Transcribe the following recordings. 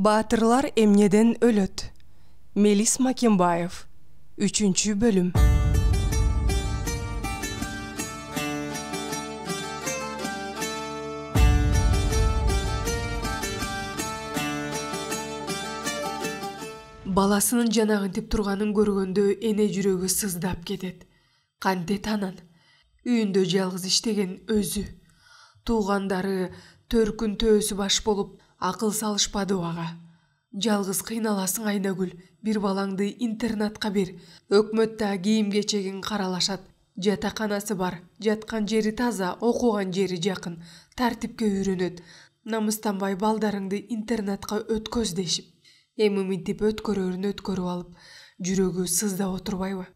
Баатырлар эмнеден өлөт. Мелис Макенбаев. 3 бөлүм. Баласынын жанагынтип турганын көргөндө эне жүрөгү сыздап кетет. Кантет анан? Үйүндө жалгыз иштеген өзү. Туугандары төркүн төөсү баш болуп, акыл салышпады ага. Жалгыз кыйналасың Айнагүл, бир балаңды интернатка бер. Өкмөттө кийим-кечегин каралашат. Жатаканасы бар, жаткан жери таза, окуган жери жакын, тартипке үйрөнөт. Намыстанбай балдарыңды интернатка өткөз дешип. Эми мынтип өткөрөрүн өткөрүп алып, жүрөгү сыздап отурбайбы?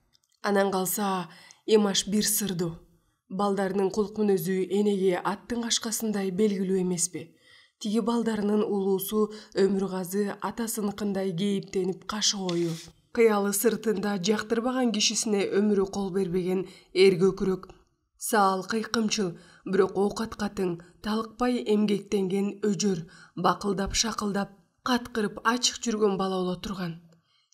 Анан калса, Имаш бир сырдуу. Балдарынын кулк мүнөзү энеге аттын кашкасындай белгилүү эмеспи? Тиги балдарынын улуусу Өмүргазы атасыныкындай кейиптенип кашыгою. Кыялы сыртында жактырбаган кишисине өмүрү кол бербеген эргөкүрөк, саал кыйкымчыл, бирок оокатка тең, талыкпай эмгектенген өжөр, бакылдап шакылдап, каткырып ачык жүргөн бала боло турган.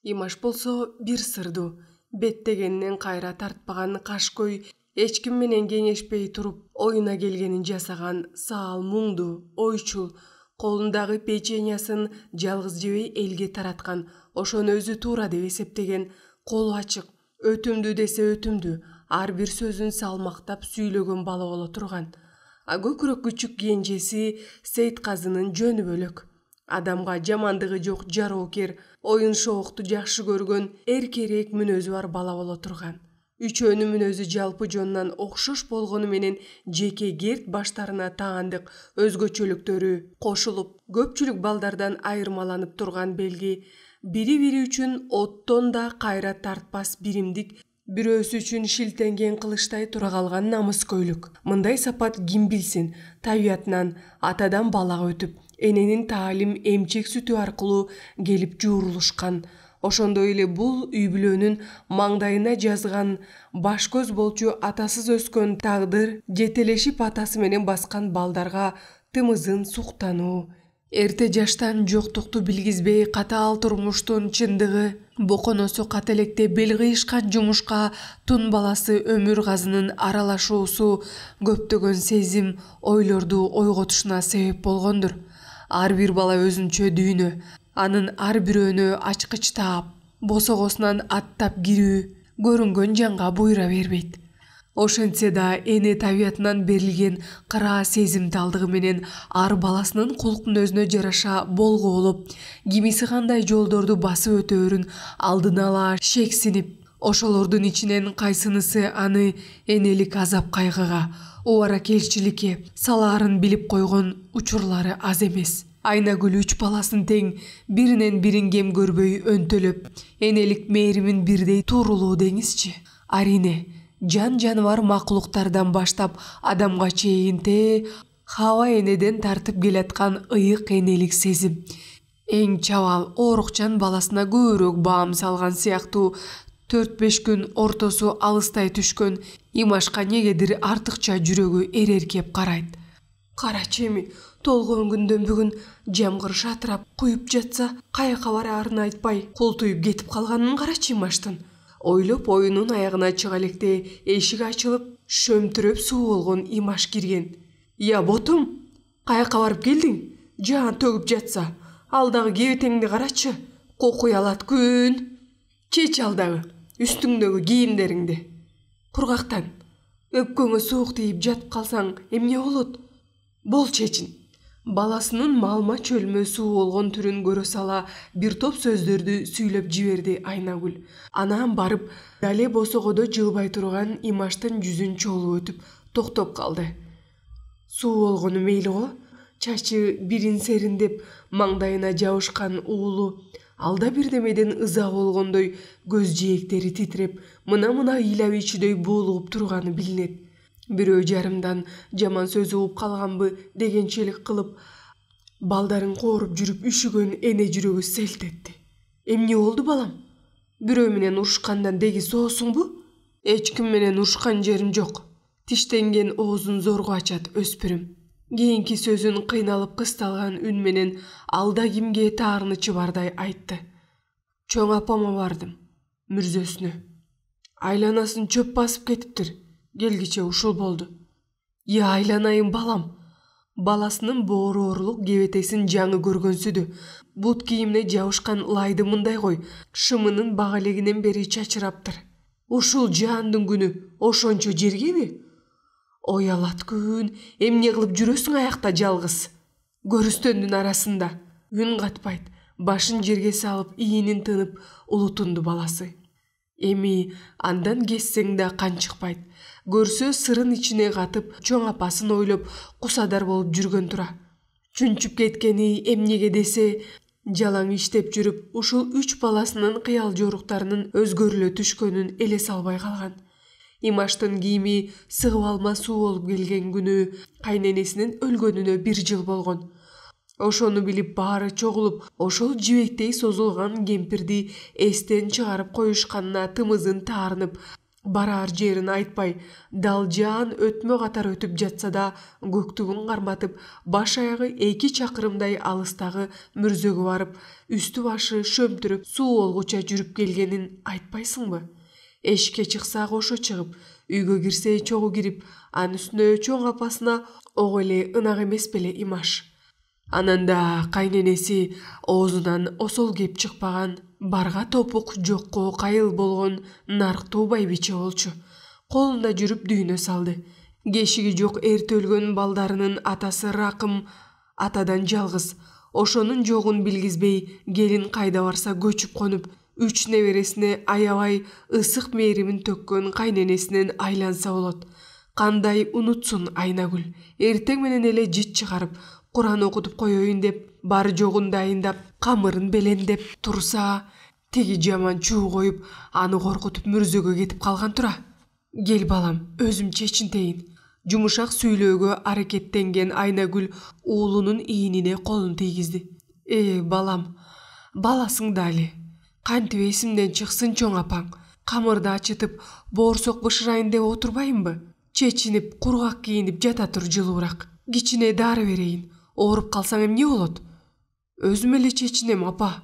Имаш болсо бир сырдуу, беттегенинен кайра тартпаган кашкөй, эч ким менен кеңешпей туруп, оюна келгенин жасаган, саал муңдуу, ойчул, колундагы печеньясын жалгыз жебей элге тараткан, ошону өзү туура деп эсептеген, колу ачык, өтүмдүү десе өтүмдүү, ар бир сөзүн салмактап сүйлөгөн бала боло турган. А көкүрөк күчүк кенжеси Сейитказынын жөнү бөлөк. Адамга жамандыгы жок жароокер, оюн шоокту жакшы көргөн, эркерээк мүнөзү бар бала боло турган. Үчөөнүн мүнөзү жалпы жонунан окшош болгону менен жеке керт баштарына таандык өзгөчөлүктөрү кошулуп, көпчүлүк балдардан айырмаланып турган белги, бири-бири үчүн оттон да кайра тартпас биримдик, бирөөсү үчүн шилтенген кылычтай тура калган намыскөйлүк. Мындай сапат ким билсин, табиятынан атадан балага өтүп, эненин таалим эмчек сүтү аркылуу келип жуурулушкан. Ошондой эле бул үй бүлөнүн маңдайына жазган, баш көз болчу атасыз өскөн тагдыр жетелешип атасы менен баскан балдарга тымызын суктануу. Эрте жаштан жоктукту билгизбей катаал турмуштун чындыгы, боконосу кателекте бел кыйышкан жумушка тун баласы Өмүргазынын аралашуусу көптөгөн сезим, ойлорду ойготушуна себеп болгондур. Ар бир бала өзүнчө дүйнө, анын ар бирөөнө ачкычтап, босогосунан аттап кирүү көрүнгөн жанга буйра бербейт. Ошентсе да эне табиятынан берилген кыраа сезимталдыгы менен ар баласынын кулк мүнөзүнө жараша болго болуп, кимиси кандай жолдорду басып өтөөрүн алдын ала шексинип, ошолордун ичинен кайсынысы аны энелик азап кайгыга, убаракелчиликке салаарын билип койгон учурлары аз эмес. Айнагүл 3 баласын тең, биринен бирин кем көрбөй өнтөлөп, энелик мээримин бирдей туурулуу деңизчи. Арине, жан-жаныбар макулуктардан баштап адамга чейин хаба энеден тартып келаткан ыйык энелик сезим. Эң чабал, оорукчан баласына көбүрөөк баам салган сыяктуу 4-5 күн ортосу алыстай түшкөн Имашка негедир артыкча жүрөгү эреркеп карайт. Карачы эми, толгон күндөн бүгүн жамгыр шатырап куюп жатса, каяка бараарын айтпай култуюп кетип калганын карачы Имаштын. Ойлоп оюнун аягына чыга электе эшик ачылып, шөмтүрөп суу болгон Имаш кирген. Я ботум, каяка барып келдиң? Жаан төгүп жатса, алдагы кебетеңди карачы, кокуй алат күн. Чеч алдагы, үстүңдөгү кийимдериңди. Кургактан, өпкөңө суук тийип жатып калсаң эмне болот? Бол чечин. Баласынын малма чөлмө суу болгон түрүн көрө сала бир топ сөздөрдү сүйлөп жиберди Айнагүл. Анан барып, дале босогодо жылбай турган Имаштын жүзүн чолуп өтүп, токтоп калды. Суу болгону мейли го, чачы бирин сериндеп, маңдайына жабышкан уулу, алда бирдемеден ыза болгондой, көз жээктери титиреп, мына ыйлап ичүдөй буулугуп турганы билинет. Бирөө жарымдан жаман сөз угуп калганбы дегенчелик кылып, балдарын кооруп жүрүп үшүгөн эне жүрөгү селт этти. Эмне болду балам? Бирөө менен урушкандан деги соосуңбу? Эч ким менен урушкан жерим жок. Тиштенген оозун зорго ачат өспүрүм. Кийинки сөзүн кыйналып кысталган үн менен алда кимге таарынычы бардай айтты. Чоң апама бардым, мүрзөсүнө. Айланасын чөп басып кетиптир. Келгиче ушул болду. Айланайын балам. Баласынын боороорлук кебетесин жаңы көргөнсүдү. Бут кийимине жабышкан лайды мындай кой, шымынын бага элегинен бери чачыраптыр. Ушул жаандын күнү ошончо жергеби? Ой алат күн, эмне кылып жүрөсүң аякта жалгыз? Көрүстөндүн арасында. Үн катпайт, башын жерге салып, ийинин тынып, улутунду баласы. Эми андан кессең да кан чыкпайт. Көрсө сырын ичине катып, чоң апасын ойлоп, кусадар болуп жүргөн тура. Чүнчүп кеткени эмнеге десе, жалаң иштеп жүрүп, ушул 3 баласынын кыял жоруктарынын өзгөрүлө түшкөнүн эле салбай калган. Имаштын кийими сыгып алма суу болуп келген күнү кайненесинин өлгөнүнө 1 жыл болгон. Ошону билип баары чогулуп, ошол жибектей созулган кемпирди эстен чыгарып коюшканына тымызын таарынып, бараар жерин айтпай, далжаан өтмө катар өтүп жатса да, көктүгүн карматып, баш аягы 2 чакырымдай алыстагы мүрзөгө барып, үстү башы шөмтүрүп, суу болгуча жүрүп келгенин айтпайсыңбы? Эшикке чыкса кошо чыгып, үйгө кирсе чогуу кирип, анын үстүнө чоң апасына ого эле ынак эмес беле Имаш. Ананда кайненеси оозунан осол кеп чыкпаган, барга топук жокко кайыл болгон нарктуу байбиче болчу. Колунда жүрүп дүйнө салды. Кешиги жок эрте өлгөн балдарынын атасы Ракым атадан жалгыз. Ошонун жогун билгизбей, келин кайда барса көчүп конуп, 3 небересине аябай ысык мээримин төккөн кайненесинен айланса болот. Кандай унутсун Айнагүл. Эртең менен эле жит чыгарып, Куран окутуп коеюн деп, бары жогун дайындап, камырын белендеп турса, тиги жаман чуу коюп, аны коркутуп мүрзөгө кетип калган тура. Кел балам, өзүм чечинтейин. Жумушак сүйлөөгө аракеттенген Айнагүл уулунун ийинине колун тийгизди. Балам, баласың дали. Кантип эсимден чыксын чоң апаң. Камырды ачытып, боорсок бышырайын деп отурбайынбы? Чечинип, кургак кийинип жата тур жылуураак. Кичине дары берейин. Ооруп калсаң эмне болот? Өзүм эле чечинем, апа.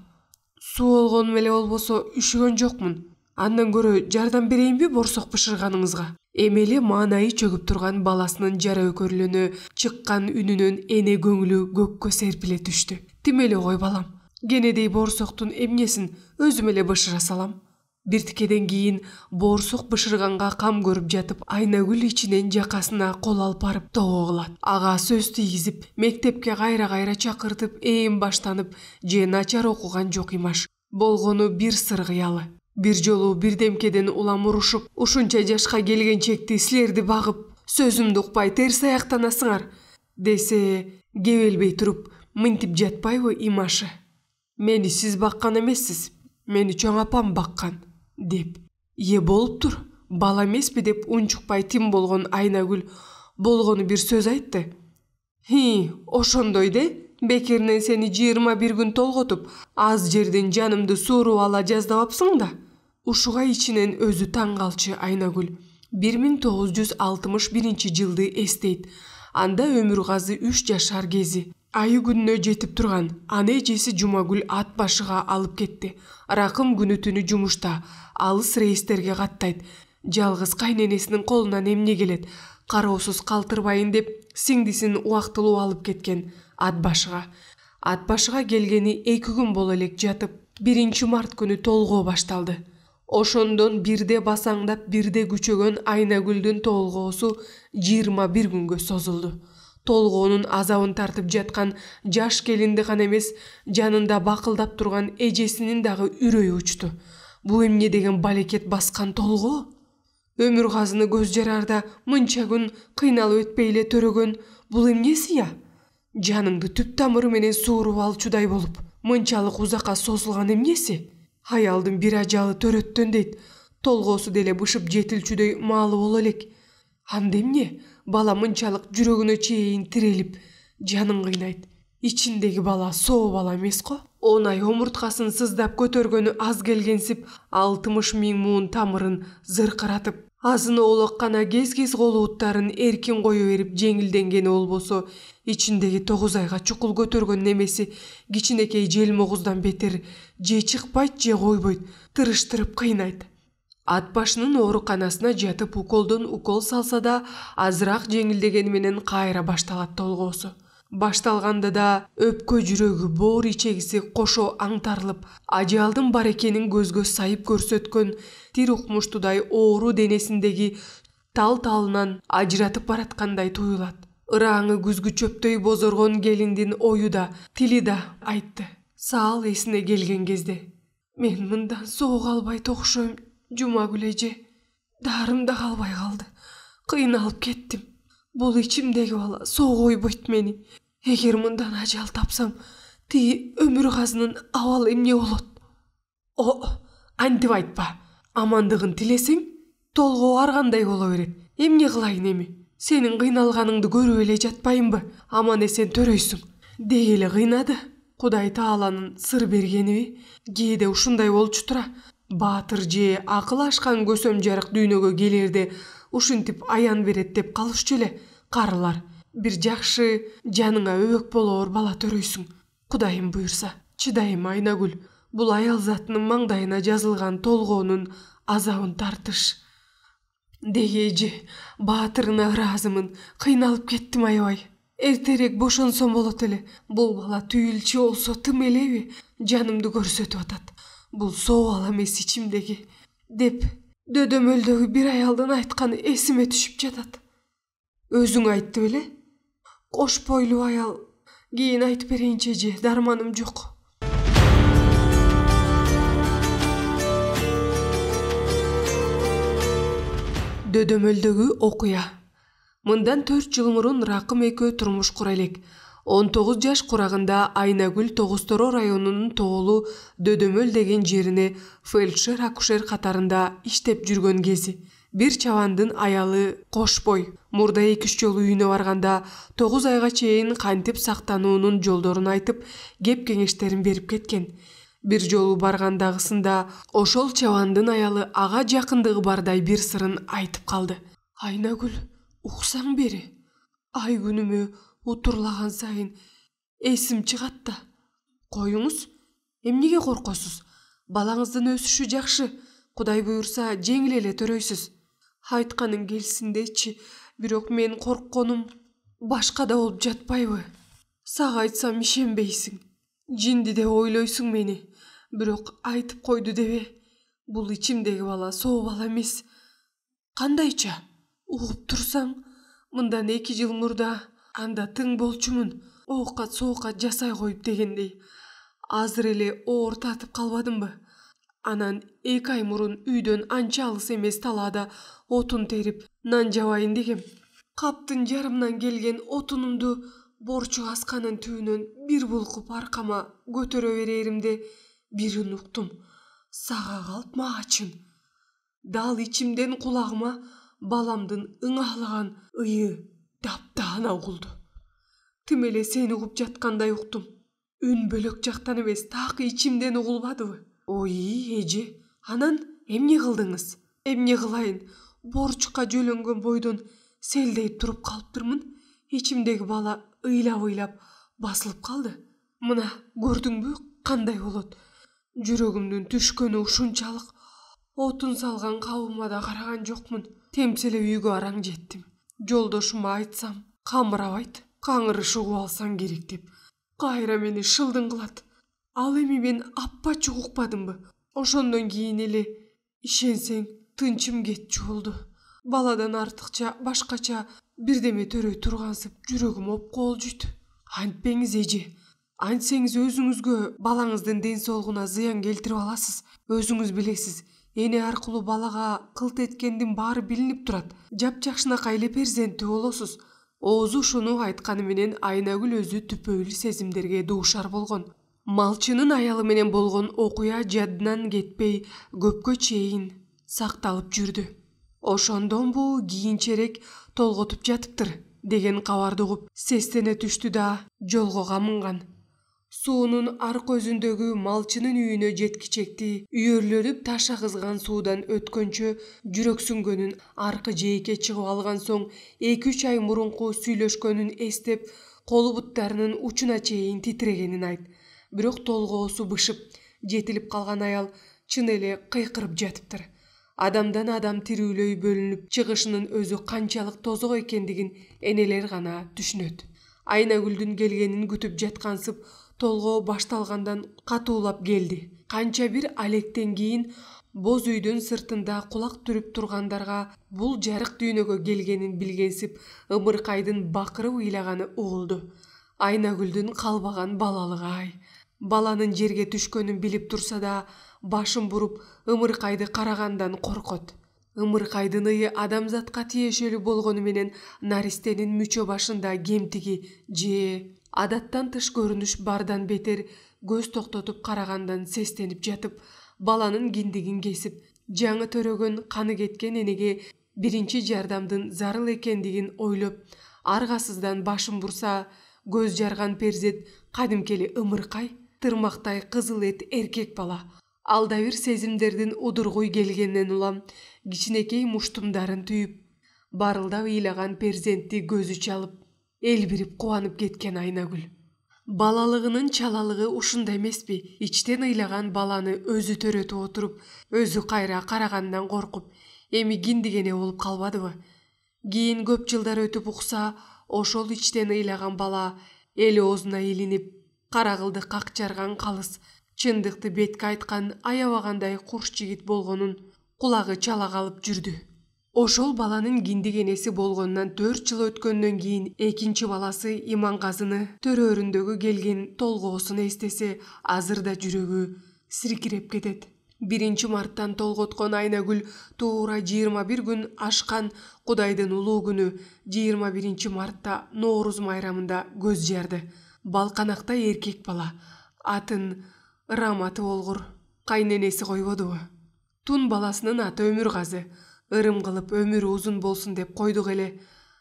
Суу болгонум эле болбосо үшүгөн жокмун. Андан көрө жардам берейинби боорсок бышырганыңызга? Эмеле маанайы чөгүп турган баласынын жара өкөрүлөнө чыккан үнүнөн эне көңүлү көккө серпиле түштү. Тим эле кой балам. Кенедей боорсоктун эмнесин өзүм эле бышыра салам. Биртикеден кийин боорсок бышырганга кам көрүп жатып, Айнагүл ичинен жакасына кол алып барып того кылат. Ага сөз тийгизип, мектепке кайра чакыртып, ээн баштанып, же начар окуган жок Имаш. Болгону бир сыр кыялы. Бир жолу бирдемкеден улам урушуп, ушунча жашка келген чекти силерди багып, сөзүмдү укпай терс аяктанасыңар, десе, кебелбей туруп, мынтип жатпайбы Имашы? Мени сиз баккан эмессиз, мени чоң апам баккан, деп. Болуптур, бала эмеспи деп унчукпай тим болгон Айнагүл болгону бир сөз айтты. Ошондой де, бекеринен сени 21 күн толготуп, аз жерден жанымды сууруп ала жаздабапсың да. Ушуга ичинен өзү таң калчу Айнагүл. 1961 жылды эстейт. Анда Өмүргазы 3 жашар кези. Айы күнүнө жетип турган. Аны эжеси Жумагүл ат башыга алып кетти. Ракым күнү түнү жумушта, алыс рейстерге каттайт. Жалгыз кайненесинин колунан эмне келет? Кароосуз калтырбайын деп сиңдисин убактылуу алып кеткен ат башыга. Ат башыга келгени 2 күн боло элек жатып, 1 март күнү толгоо башталды. Ошондон бирде басаңдап, бирде күчөгөн Айнагүлдүн толгоосу 21 күнгө созулду. Толгоонун азабын тартып жаткан жаш келинди гана эмес, жанында бакылдап турган эжесинин дагы үрөйү учту. Бул эмне деген балекет баскан толгоо? Өмүргазыны көз жарарда мынча күн кыйналып өтпөй эле төрөгөн бул эмнеси я? Жаныңды түп тамыры менен сууруп алчудай болуп, мынчалык узакка созулган эмнеси? Аялдын бир ажалы төрөттөн дейт, толгоосу деле бышып жетилчүдөй маалы боло элек. Анда эмне? Бала мынчалык жүрөгүнө чейин тирелип, жанын кыйнайт. Ичиндеги бала соо бала эмес го? Онай омурткасын сыздап көтөргөнү аз келгенсип, 60 миң муун тамырын зыркыратып, азыны олок гана кез-кез колууттарын эркин кое берип жеңилденгени болбосо, ичиндеги 9 айга чукул көтөргөн немеси кичинекей желмогуздан бетер же чыкпайт же койбойт, тырыштырып кыйнайт. Ат башынын ооруканасына жатып уколдон укол салса да азыраак жеңилдегени менен кайра башталат толгоосу. Башталганда да өпкө жүрөгү, боор ичегиси кошо аңтарылып, ажалдын бар экенин көзгө сайып көрсөткөн тир укмуштудай оору денесиндеги тал-талынан ажыратып бараткандай туюлат. Ыраңы күзгү чөптөй бозоргон келиндин ою да, тили да айтты. Саал эсине келген кезде: "Мен мындан соого албайт окшойм, Жумагүл эже. Дарым да калбай калды. Кыйналып кеттим. Бул ичимдеги бала соого ойбойт мени. Эгер мындан ажал тапсам, тиги өмүр казынын абалы эмне болот?" Антип айтпа. Амандыгын тилесең, толгоо аргандай боло берет. Эмне кылайын эми? Сенин кыйналганыңды көрүп эле жатпайынбы? Аман эсен төрөйсүң. Деги эле кыйнады. Кудай Тааланын сыр бергениби? Кээде ушундай болчу тура. Баатыр же акыл ашкан көсөм жарык дүйнөгө келерде ушинтип аян берет деп калышчу эле карылар. Бир жакшы жаныңа өбөк болоор бала төрөйсүң. Кудайым буйрса. Чыдайм Айнагүл. Бул аял затынын маңдайына жазылган толгоонун азабын тартыш. Деги эже, баатырына ыраазымын. Кыйналып кеттим аябай. Эртерээк бошонсом болот эле. Бул бала түйүлчү болсо тым элеби? Жанымды көрсөтүп атат. Бул сообал эмес ичимдеги деп дөдөмөлдөгү бир аялдын айтканы эсиме түшүп жатат. Өзүң айтты беле? Кош бойлуу аял. Кийин айтып берейинчи эже, дарманым жок. Дөдөмөлдөгү окуя. Мындан 4 жыл мурун Ракым экөө турмуш кура элек. 19 жаш курагында Айнагүл Тогузторо районунун Тоолу Дөдөмөл деген жерине фельдшер-акушер катарында иштеп жүргөн кези. Бир чабандын аялы Кошбой мурда 2-3 жолу үйүнө барганда 9 айга чейин кантип сактануунун жолдорун айтып, кеп-кеңештерин берип кеткен. Бир жолу баргандагысында ошол чабандын аялы ага жакындыгы бардай бир сырын айтып калды. Айнагүл, уксаң бери. Ай күнүмө утурлаган сайын эсим чыгат да. Коюңуз, эмнеге коркосуз? Балаңыздын өсүшү жакшы. Кудай буйрса, жеңил эле төрөйсүз. Айтканың келсиндечи, бирок мен коркконум башкада болуп жатпайбы? Сага айтсам ишенбейсиң. Жинди деп ойлойсуң мени. Бирок айтып койду дебе. Бул ичимдеги бала сообал эмес. Кандайча? Угуп турсаң, мындан 2 жыл мурда анда тың болчумун. Оокат-соокат жасай коюп дегендей. Азыр эле оор татып калбадымбы? Анан 2 ай мурун үйдөн анча алыс эмес талаада отун терип, нан жабайын дегем. Каптын жарымдан келген отунумду борчу асканын түбүнөн бир булкуп аркама көтөрө береримде бирин уктум. Сага калп маагачын. Дал ичимден кулагыма баламдын ыңалаган ыйы таптаана угулду. Тим эле сени угуп жаткандай уктум. Үн бөлөк жактан эмес, так ичимден угулбадыбы? Ой, эже, анан эмне кылдыңыз? Эмне кылайын? Борчукка жөлөнгөн бойдон селдейип туруп калыптырмын. Ичимдеги бала ыйлап басылып калды. Мына көрдүңбү кандай болот? Жүрөгүмдүн түшкөнү ушунчалык. Отун салган кабыма да караган жокмун. Темселе үйгө араң жеттим. Жолдошума айтсам, камырабайт. Каңырышы угуп алсаң керек деп. Кайра мени шылдың кылат. Ал эми мен аппачы укпадымбы? Ошондон кийин эле ишенсең тынчым кетчү болду. Баладан артыкча башкача бирдеме төрөй тургансып жүрөгүм опколжуйт. Антпеңиз эже. Антсеңиз өзүңүзгө, балаңыздын ден соолугуна зыян келтирип аласыз. Өзүңүз билесиз. Эне аркылуу балага кылт эткендин баары билинип турат. Жапжакшынакай эле перзенттүү болосуз. Оозу ушуну айтканы менен Айнагүл өзү түпөйлүү сезимдерге дуушар болгон. Малчынын аялы менен болгон окуя жадынан кетпей көпкө чейин сакталып жүрдү. Ошондон бу кийинчерээк толготуп жатыптыр деген кабарды угуп сестене түштү да жолго камынган. Суунун ар көзүндөгү малчынын үйүнө жеткичекти үйөрлөнүп таша кызган суудан өткөнчө жүрөксүнгөнүн аркы жээкке чыгып алган соң 2-3 ай мурунку сүйлөшкөнүн эстеп колу буттарынын учуна чейин титирегенин айт. Бирок толгоосу бышып, жетилип калган аял чын эле кыйкырып жатыптыр. Адамдан адам тирүүлөй бөлүнүп чыгышынын өзү канчалык тозок экендигин энелер гана түшүнөт. Айнагүлдүн келгенин күтүп жаткансып, толгоо башталгандан катуулап келди. Канча бир алектен кийин боз үйдүн сыртында кулак түрүп тургандарга бул жарык дүйнөгө келгенин билгенсип, ымыркайдын бакырып ыйлаганы угулду. Айнагүлдүн калбаган балалыгы ай. Баланын жерге түшкөнүн билип турса да, башын буруп ымыркайды карагандан коркот. Ымыркайдын ыйы адамзатка тиешелүү болгону менен наристенин мүчө башында кемтиги же адаттан тыш көрүнүш бардан бетер көз токтотуп карагандан сестенип жатып, баланын киндигин кесип, жаңы төрөгөн каны кеткен энеге биринчи жардамдын зарыл экендигин ойлоп, аргасыздан башын бурса, көз жарган перзент кадимкели ымыркай, тырмактай кызыл эт эркек бала. Алда бир сезимдердин удургуй келгенинен улам кичинекей муштумдарын түйүп, барылдап ыйлаган перзентти көзү чалып, элбирип кубанып кеткен Айнагүл. Балалыгынын чалалыгы ушунда эмеспи? Ичтен ыйлаган баланы өзү төрөтүп отуруп, өзү кайра карагандан коркуп, эми киндигене болуп калбадыбы? Кийин көп жылдар өтүп укса, ошол ичтен ыйлаган бала эл оозуна илинип, кара кылды какчарган калыс, чындыкты бетке айткан аябагандай курч жигит болгонун кулагы чала калып жүрдү. Ошол баланын киндик энеси болгонунан 4 жыл өткөндөн кийин экинчи баласы Иманказыны төрөөрүндөгү келген толгоосун эстесе, азыр да жүрөгү сиркиреп кетет. 1 марттан толготкон Айнагүл туура 21 күн ашкан Кудайдын улуу күнү 21 мартта Нооруз майрамында көз жарды. Балканакта эркек бала, атын Раматы болгур, кайненеси койбодубу? Тун баласынын аты Өмүргазы, ырым кылып өмүрү узун болсун деп койдук эле.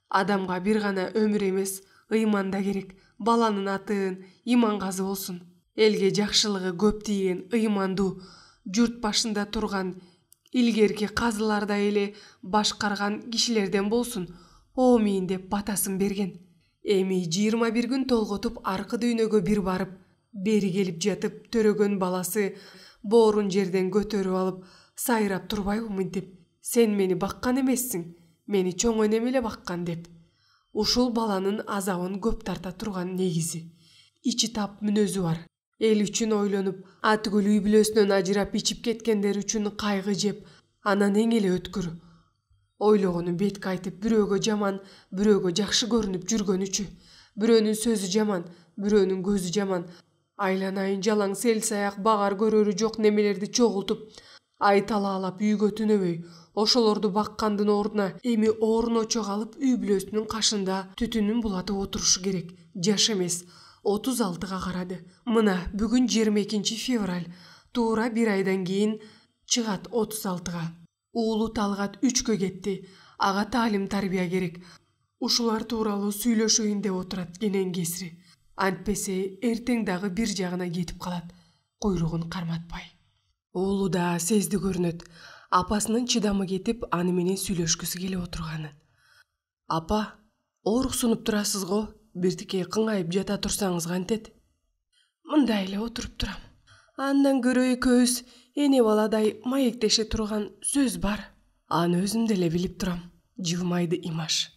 Адамга бир гана өмүр эмес, ыйман да керек. Баланын атын Иманказы болсун. Элге жакшылыгы көп тийген, ыймандуу, журт башында турган, илгерки казылардай эле башкарган кишилерден болсун. Омин деп батасын берген. Эми 21 күн толготуп аркы дүйнөгө бир барып, бери келип жатып төрөгөн баласы боорун жерден көтөрүп алып, сайрап турбайбы деп. Сен мени баккан эмессиң, мени чоң энем эле баккан деп. Ушул баланын азабын көп тарта турган негизи. Ичи тап мүнөзү бар. Эл үчүн ойлонуп, атүгүл үй бүлөсүнөн ажырап ичип кеткендер үчүн кайгы жеп, анан эң эле өткүр. Ойлогону бетке айтып, бирөөгө жаман, бирөөгө жакшы көрүнүп жүргөнүчү. Бирөөнүн сөзү жаман, бирөөнүн көзү жаман. Айланайын жалаң сел-саяк багар көрөрү жок немелерди чогултуп, ай талаалап үйгө түнөбөй, ошолорду баккандын ордуна эми орун очок алып үй бүлөсүнүн кашында түтүнүн булатып отурушу керек. Жаш эмес, 36-га карады. Мына бүгүн 22 февраль, туура бир айдан кийин чыгат 36-га. Уулу Талгат 3-кө кетти. Ага таалим тарбия керек. Ушулар тууралуу сүйлөшөйүн деп отурат кенен кесири. Антпесе эртең дагы бир жагына кетип калат, куйругун карматпай. Уулу да сезди көрүнөт. Апасынын чыдамы кетип, аны менен сүйлөшкүсү келип отурганын. Апа, ооруксунуп турасыз го, биртике кыңайып жата турсаңыз кантет? Мындай эле отуруп турам. Андан көрө экөөбүз эне баладай маектеше турган сөз бар. Аны өзүм деле билип турам, жылмайды Имаш.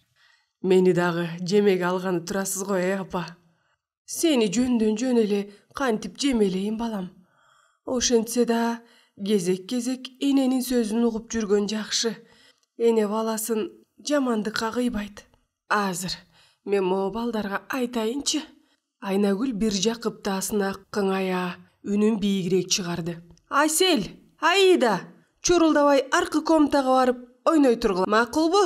Мени дагы жемеге алганы турасыз го, апа? Сени жөндөн жөн эле кантип жемелейин балам. Ошентсе да кезек-кезек эненин сөзүн угуп жүргөн жакшы. Эне баласын жамандыкка кыйбайт. Азыр мен могу балдарга айтайынчы. Айнагүл бир жак кыптаасына кыңая, үнүн бийигирээк чыгарды. Айсел, Аида, чурулдабай аркы комнатага барып ойной тургула. Макулбу?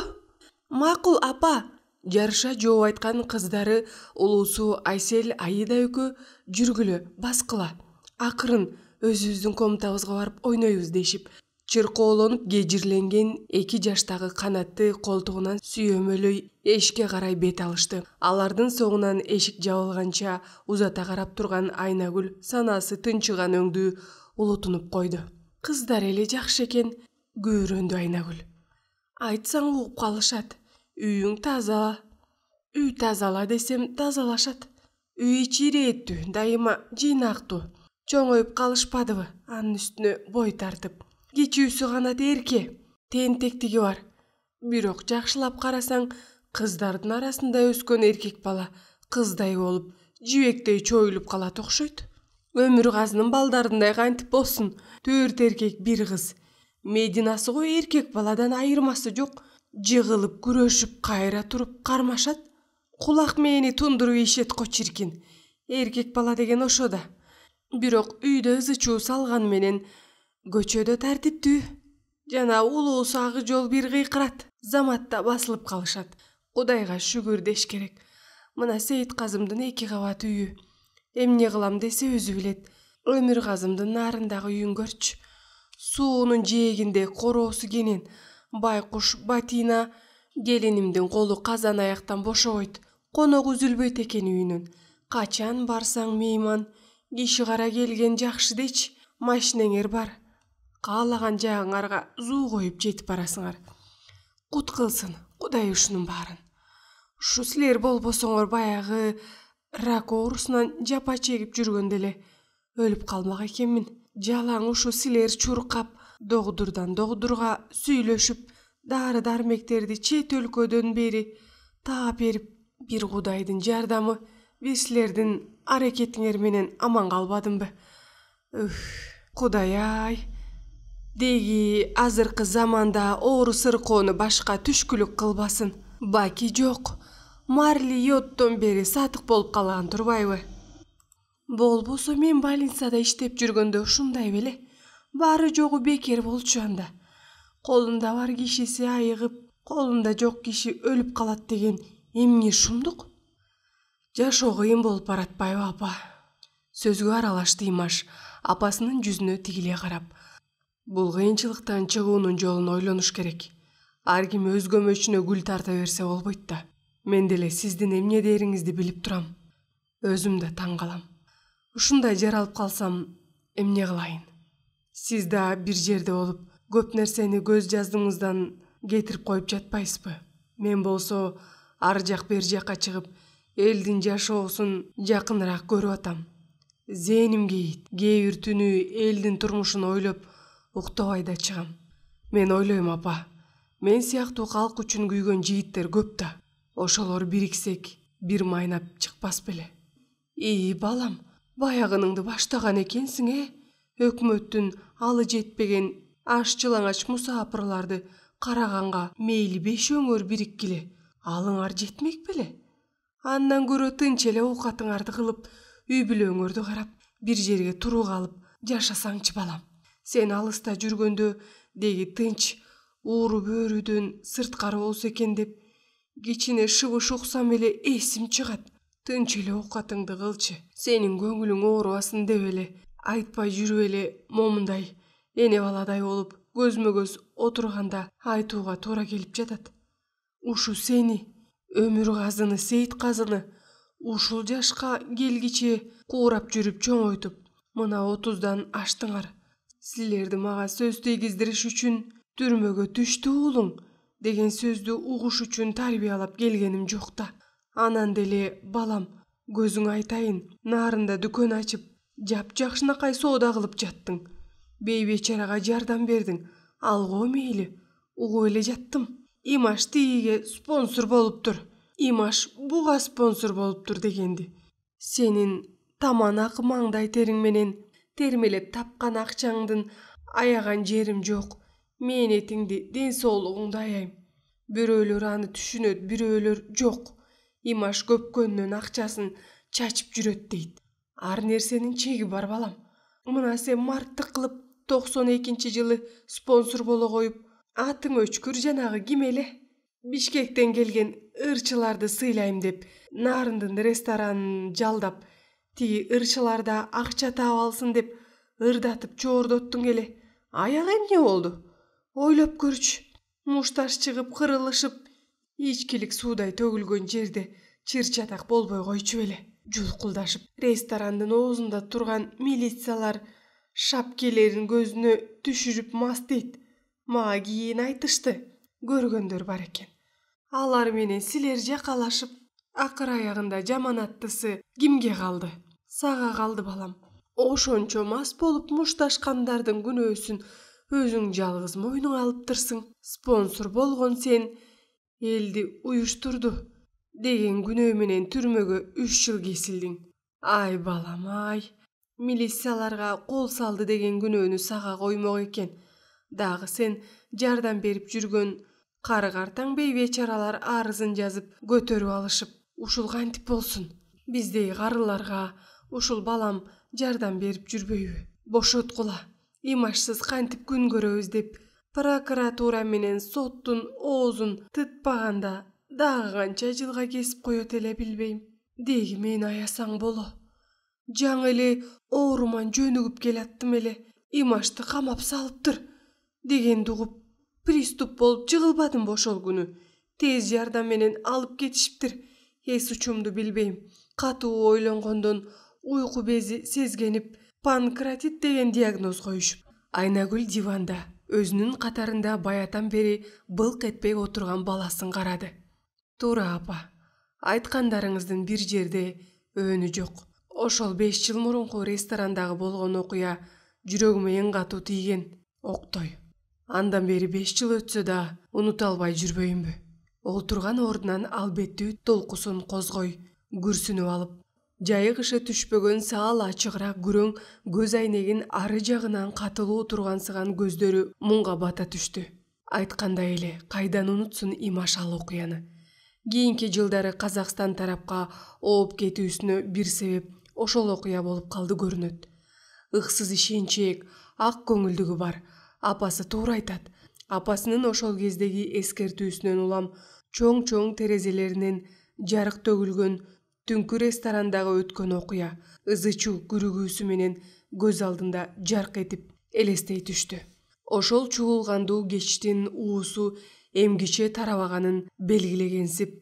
Макул, апа. Жарыша жооп айткан кыздары улуусу Айсел, Аида экөө жүргүлө, баскыла. Акырын өзүбүздүн комнатабызга барып ойнойбуз дешип, чыркоолонуп кежирленген 2 жаштагы канатты колтугунан сүйөмөлөй эшикке карай бет алышты. Алардын соңунан эшик жабылганча узата карап турган Айнагүл санаасы тынчыган өңдүү улутунуп койду. Кыздар эле жакшы экен, көөрөндү Айнагүл. Айтсаң угуп калышат. Үйүң таза. Үй тазала десем тазалашат. Үй ичи ирээттүү, дайыма жыйнактуу. Чоңоюп калышпадыбы? Анын үстүнө бой тартып. Кичүүсү гана эрке, тентектиги бар. Бирок жакшылап карасаң, кыздардын арасында өскөн эркек бала кыздай болуп, жибектей чоюлуп калат окшойт. Өмүргазынын балдарындай кантип болсун, 4 эркек 1 кыз. Мединасы го эркек баладан айырмасы жок. Жыгылып, күрөшүп, кайра туруп кармашат. Кулак мени тундуруп ишет го чиркин. Эркек бала деген ошо да. Бирок үйдө ызы-чуу салганы менен көчөдө тартиптүү. Жана улуусу ак жол бир кыйкырат. Заматта басылып калышат. Кудайга шүгүр деш керек. Мына Сейитказымдын 2 кабат үйү. Эмне кылам десе өзү билет. Өмүргазымдын нарындагы үйүн көрчү. Суунун жээгинде короосу кенен. Байкуш Батина келинимдин колу казан аяктан бошобойт. Конок үзүлбөйт экен үйүнөн. Качан барсаң мейман, киши кара келген жакшы дечи. Машинеңер бар. Каалаган жагыңарга зуу коюп жетип барасыңар. Кут кылсын Кудай ушунун баарын. Ушу силер болбосоңор баягы рак оорусунан жапа чегип жүргөндө эле өлүп калмак экенмин. Жалаң ушу силер чуркап, догдурдан догдурга сүйлөшүп, дары-дармектерди чет өлкөдөн бери таап берип, бир Кудайдын жардамы, бир силердин аракетиңер менен аман калбадымбы? Кудай-ай. Деги азыркы заманда оору сыркоону башка түшкүлүк кылбасын. Баки жок. Марли йоттон бери сатык болуп калган турбайбы? Болбосо мен больницада иштеп жүргөндө ушундай беле. Бары жогу бекер болчу анда. Колунда бар кишиси айыгып, колунда жок киши өлүп калат деген эмне шумдук? Жашоо кыйын болуп баратпайбы апа? Сөзгө аралашты Имаш, апасынын жүзүнө тигиле карап. Бул кыйынчылыктан чыгуунун жолун ойлонуш керек. Ар ким өз көмөчүнө гүл тарта берсе болбойт да. Мен деле сиздин эмне дээриңизди билип турам. Өзүм да таң калам. Ушундай жаралып калсам, эмне кылайын? Сиз да бир жерде болуп, көп нерсени көз жаздыгыңыздан кетирип коюп жатпайсызбы? Мен болсо ар жак бер жакка чыгып, элдин жашоосун жакыныраак көрүп атам. Зээним кейит. Кээ бир түнү элдин турмушун ойлоп, уктабай да чыгам. Мен ойлойм апа, мен сыяктуу калк үчүн күйгөн жигиттер көп да. Ошолор бириксек, бир майнап чыкпас беле. Балам, баягыныңды баштаган экенсиң, Өкмөттүн алы жетпеген аш жылаңач мусапырларды караганга мейли 5 өңөр бириккиле. Алыңар жетмек беле? Андан көрө тынч эле оокатыңарды кылып, үй бүлөңөрдү карап, бир жерге турууга алып жашасаңчы балам. Сен алыста жүргөндө деги тынч, ууру бөрүдөн сырткары болсо экен деп, кичине шыбыш уксам эле эсим чыгат. Тынч эле оокатыңды кылчы. Сенин көңүлүң оорубасын деп эле айтпай жүрүп эле момундай эне баладай болуп көзмө көз отурганда айтууга туура келип жатат. Ушу сени, Өмүргазыны, Сейитказыны ушул жашка келгиче куурап жүрүп чоңойтуп, мына 30дан аштыңар. Силерди мага сөз тийгиздириш үчүн түрмөгө түштү уулуң деген сөздү угуш үчүн тарбиялап келгеним жок да. Анан деле балам, көзүң айтайын, нарында дүкөн ачып, жакшынакай соода кылып жаттың. Бейбечарага жардам бердиң. Алго мейли, угуп эле жаттым. Имаш тигиге спонсор болуптур. Имаш буга спонсор болуптур дегенди. Сенин таман акы маңдай териң менен термелеп тапкан акчаңдын аяган жерим жок. Мээнетиңди, ден соолугуңду аяйм. Бирөөлөр аны түшүнөт, бирөөлөр жок. Имаш көпкөнүнөн акчасын чачып жүрөт дейт. Ар нерсенин чеги бар балам. Мына сен марттык кылып 92-жылы спонсор боло коюп, атың өчкүр жанагы ким эле? Бишкектен келген ырчыларды сыйлайм деп, нарындын ресторанын жалдап, тиги ырчылар да акча таап алсын деп ырдатып чоордоттуң эле. Аягы эмне болду? Ойлоп көрчү. Мушташ чыгып, кырылышып, ичкилик суудай төгүлгөн жерде чыр-чатак болбой койчу беле. Жулкулдашып, ресторандын оозунда турган милициялар шапкелерин көзүнө түшүрүп мас дейт. Мага кийин айтышты, көргөндөр бар экен. Алар менен силер жакалашып, Акыр аягында жаманаттысы кимге калды? Сага калды балам. Ошончо мас болуп мушташкандардын күнөөсүн өзүң жалгыз мойнуңа алыптырсың. Спонсор болгон сен элди уюштурду деген күнөө менен түрмөгө 3 жыл кесилдиң. Ай балам ай. Милицияларга кол салды деген күнөөнү сага коймок экен. Дагы сен жардам берип жүргөн кары-картаң бейбечаралар арызын жазып көтөрүп алышып, ушул кантип болсун? Биздей карыларга ушул балам жардам берип жүрбөйбү? Бошоткула. Имашсыз кантип күн көрөбүз деп прокуратура менен соттун оозун тытпаганда дагы канча жылга кесип коет эле билбейм. Деги мени аясаң боло. Жаңы эле ооруман жөнүгүп келаттым эле. Имашты камап салыптыр дегенди угуп приступ болуп жыгылбадым ошол күнү. Тез жардам менен алып кетишиптир. Эс учумду билбейм. Катуу ойлонгондон уйку бези сезгенип, панкратит деген диагноз коюшуп. Айнагүл диванда өзүнүн катарында баятан бери былк этпей отурган баласын карады. Туура апа, айткандарыңыздын бир жерде өөнү жок. Ошол 5 жыл мурунку ресторандагы болгон окуя жүрөгүмө эң катуу тийген. Октой. Андан бери 5 жыл өтсө да унута албай жүрбөйүмбү? Отурган ордунан албеттүү толкусун козгой, күрсүнүп алып, жайы кышы түшпөгөн саал ачыгыраак күрөң көз айнегин ары жагынан катылуу тургансыган көздөрү мунга бата түштү. Айткандай эле, кайдан унутсун Имаш ал окуяны. Кийинки жылдары Казакстан тарапка ооп кетүүсүнө бир себеп ошол окуя болуп калды көрүнөт. Ыксыз ишенчек, ак көңүлдүгү бар. Апасы туура айтат. Апасынын ошол кездеги эскертүүсүнөн улам чоң-чоң терезелеринен жарык төгүлгөн түнкү ресторандагы өткөн окуя ызы-чуу күрүгүүсү менен көз алдында жарк этип элестей түштү. Ошол чуулгандуу кечтин уусу эмгиче тарабаганын белгилегенсип,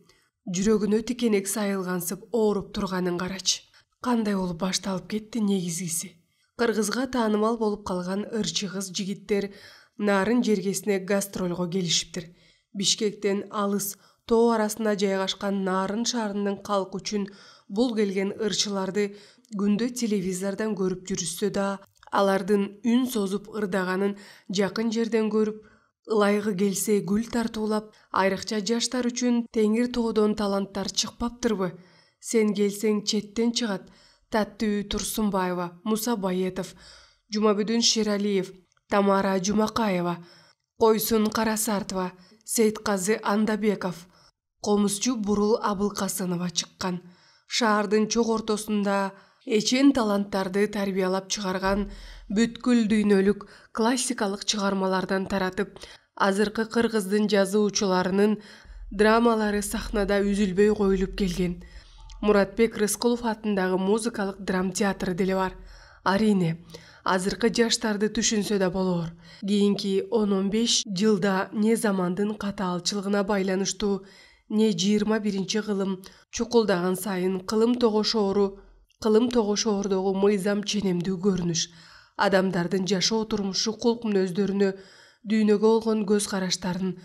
жүрөгүнө тикенек сайылгансып ооруп турганын карачы. Кандай болуп башталып кетти негизгиси? Кыргызга таанымал болуп калган ырчы кыз жигиттер Нарын жергесине гастролго келишиптир. Бишкектен алыс тоо арасында жайгашкан Нарын шаарынын калкы үчүн бул келген ырчыларды күндө телевизордон көрүп жүрүшсө да, алардын үн созуп ырдаганын жакын жерден көрүп, ылайыгы келсе гүл тартуулап, айрыкча жаштар үчүн теңир тоодон таланттар чыкпаптырбы? Сен келсең четтен чыгат. Таттуу Турсунбаева, Муса Баетов, Жумабүдүн Шералиев, Тамара Жумакаева, Койсун Карасартова, Сейтказы Андабеков, комузчу Бурул Абылкасынова чыккан. Шаардын чок ортосунда эчен таланттарды тарбиялап чыгарган, бүткүл дүйнөлүк классикалык чыгармалардан таратып, азыркы кыргыздын жазуучуларынын драмалары сахнада үзүлбөй коюлуп келген. Муратбек Рыскулов атындагы музыкалык драм театры деле бар. Арине, азыркы жаштарды түшүнсө да болор. Кийинки 10-15 жылда не замандын катаалчылыгына байланыштуу, не 21 кылым чукулдаган сайын кылым тогошоордогу мыйзам ченемдүү көрүнүш, адамдардын жашоо турмушу кулк мүнөздөрүнө, дүйнөгө болгон көз караштарын,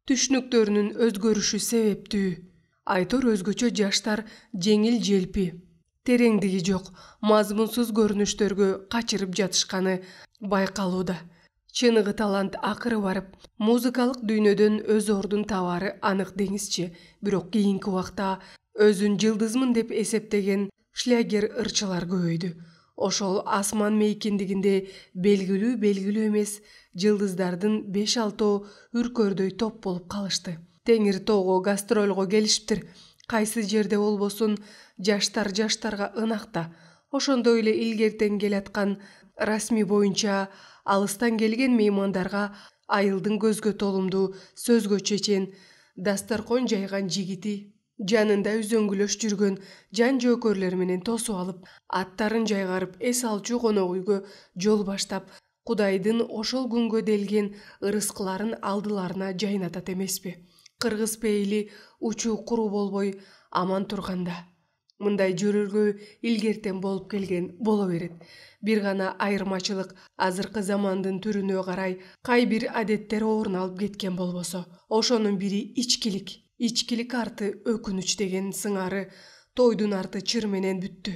түшүнүктөрүнүн өзгөрүшү себептүү. Айтор өзгөчө жаштар жеңил желпи, тереңдиги жок, мазмунсуз көрүнүштөргө качырып жатышканы байкалууда. Чыныгы талант акыры барып, музыкалык дүйнөдөн өз ордун табары анык деңизчи, бирок кийинки убакта өзүн жылдызмын деп эсептеген шлягер ырчылар көбөйдү. Ошол асман мейкиндигинде белгилүү эмес жылдыздардын 5-6 үркөрдөй топ болуп калышты. Теңир тоого гастролго келишиптир. Кайсы жерде болбосун, жаштарга ынакта. Ошондой эле илгертен келаткан расми боюнча алыстан келген меймандарга айылдын көзгө толумдуу, сөзгө чечен, дасторкон жайган жигити, жанында үзөңгүлөш жүргөн жан жөөкөрлөр менен тосуп алып, аттарын жайгарып эс алчу конок үйгө жол баштап, Кудайдын ошол күнгө делген ырыскыларын алдыларына жайнатат эмеспи? Кыргыз пейили учуу куру болбой аман турганда. Мындай жөрөлгө илгертен болуп келген боло берет. Бир гана айырмачылык азыркы замандын түрүнө карай кай бир адеттер орун алып кеткен болбосо, ошонун бири ичкилик. Ичкилик арты өкүнүч деген сыңары тойдун арты чыр менен бүттү.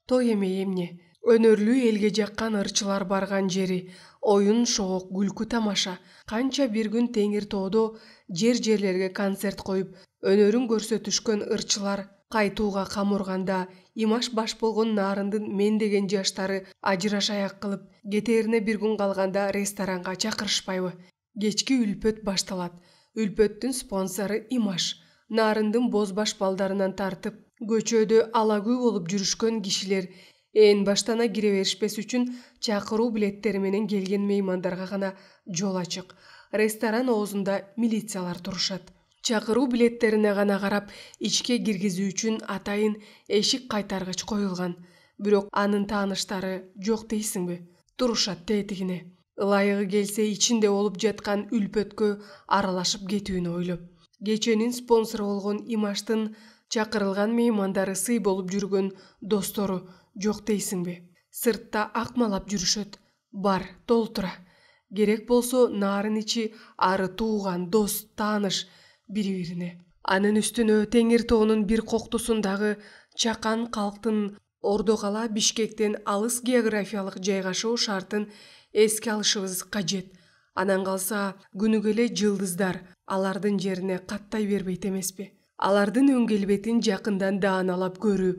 Той эмей эмне? Өнөрлүү элге жаккан ырчылар барган жери, оюн, шоок, күлкү тамаша. Канча бир күн Теңир тоодо жерлерге концерт коюп, өнөрүн көрсөтүшкөн ырчылар кайтууга камурганда, Имаш баш болгон Нарындын мен деген жаштары ажырашаяк кылып, кетээрине бир күн калганда ресторанга чакырышпайбы? Кечки үлпөт башталат. Үлпөттүн спонсору Имаш. Нарындын бозбаш балдарынан тартып, көчөдө алагүй болуп жүрүшкөн кишилер ээн баштана кире беришпес үчүн чакыруу билеттери менен келген меймандарга гана жол ачык. Ресторан оозунда милициялар турушат. Чакыруу билеттерине гана карап, ичке киргизүү үчүн атайын эшик кайтаргыч коюлган. Бирок анын тааныштары жок дейсиңби? Турушат тетигине. Ылайыгы келсе ичинде болуп жаткан үлпөткө аралашып кетүүнү ойлоп. Кеченин спонсору болгон Имаштын чакырылган меймандары сый болуп жүргөн достору жок дейсиңби? Сыртта акмалап жүрүшөт. Бар, толтура. Керек болсо Нарын ичи ары тууган, дос, тааныш бири-бирине. Анын үстүнө Теңир тоонун бир коктусундагы чакан калктын Ордокала Бишкектен алыс географиялык жайгашуу шартын эске алышыбыз кажет. Анан калса күнүгө эле жылдыздар алардын жерине каттай бербейт эмеспи? Алардын өң келбетин жакындан дааналап көрүү,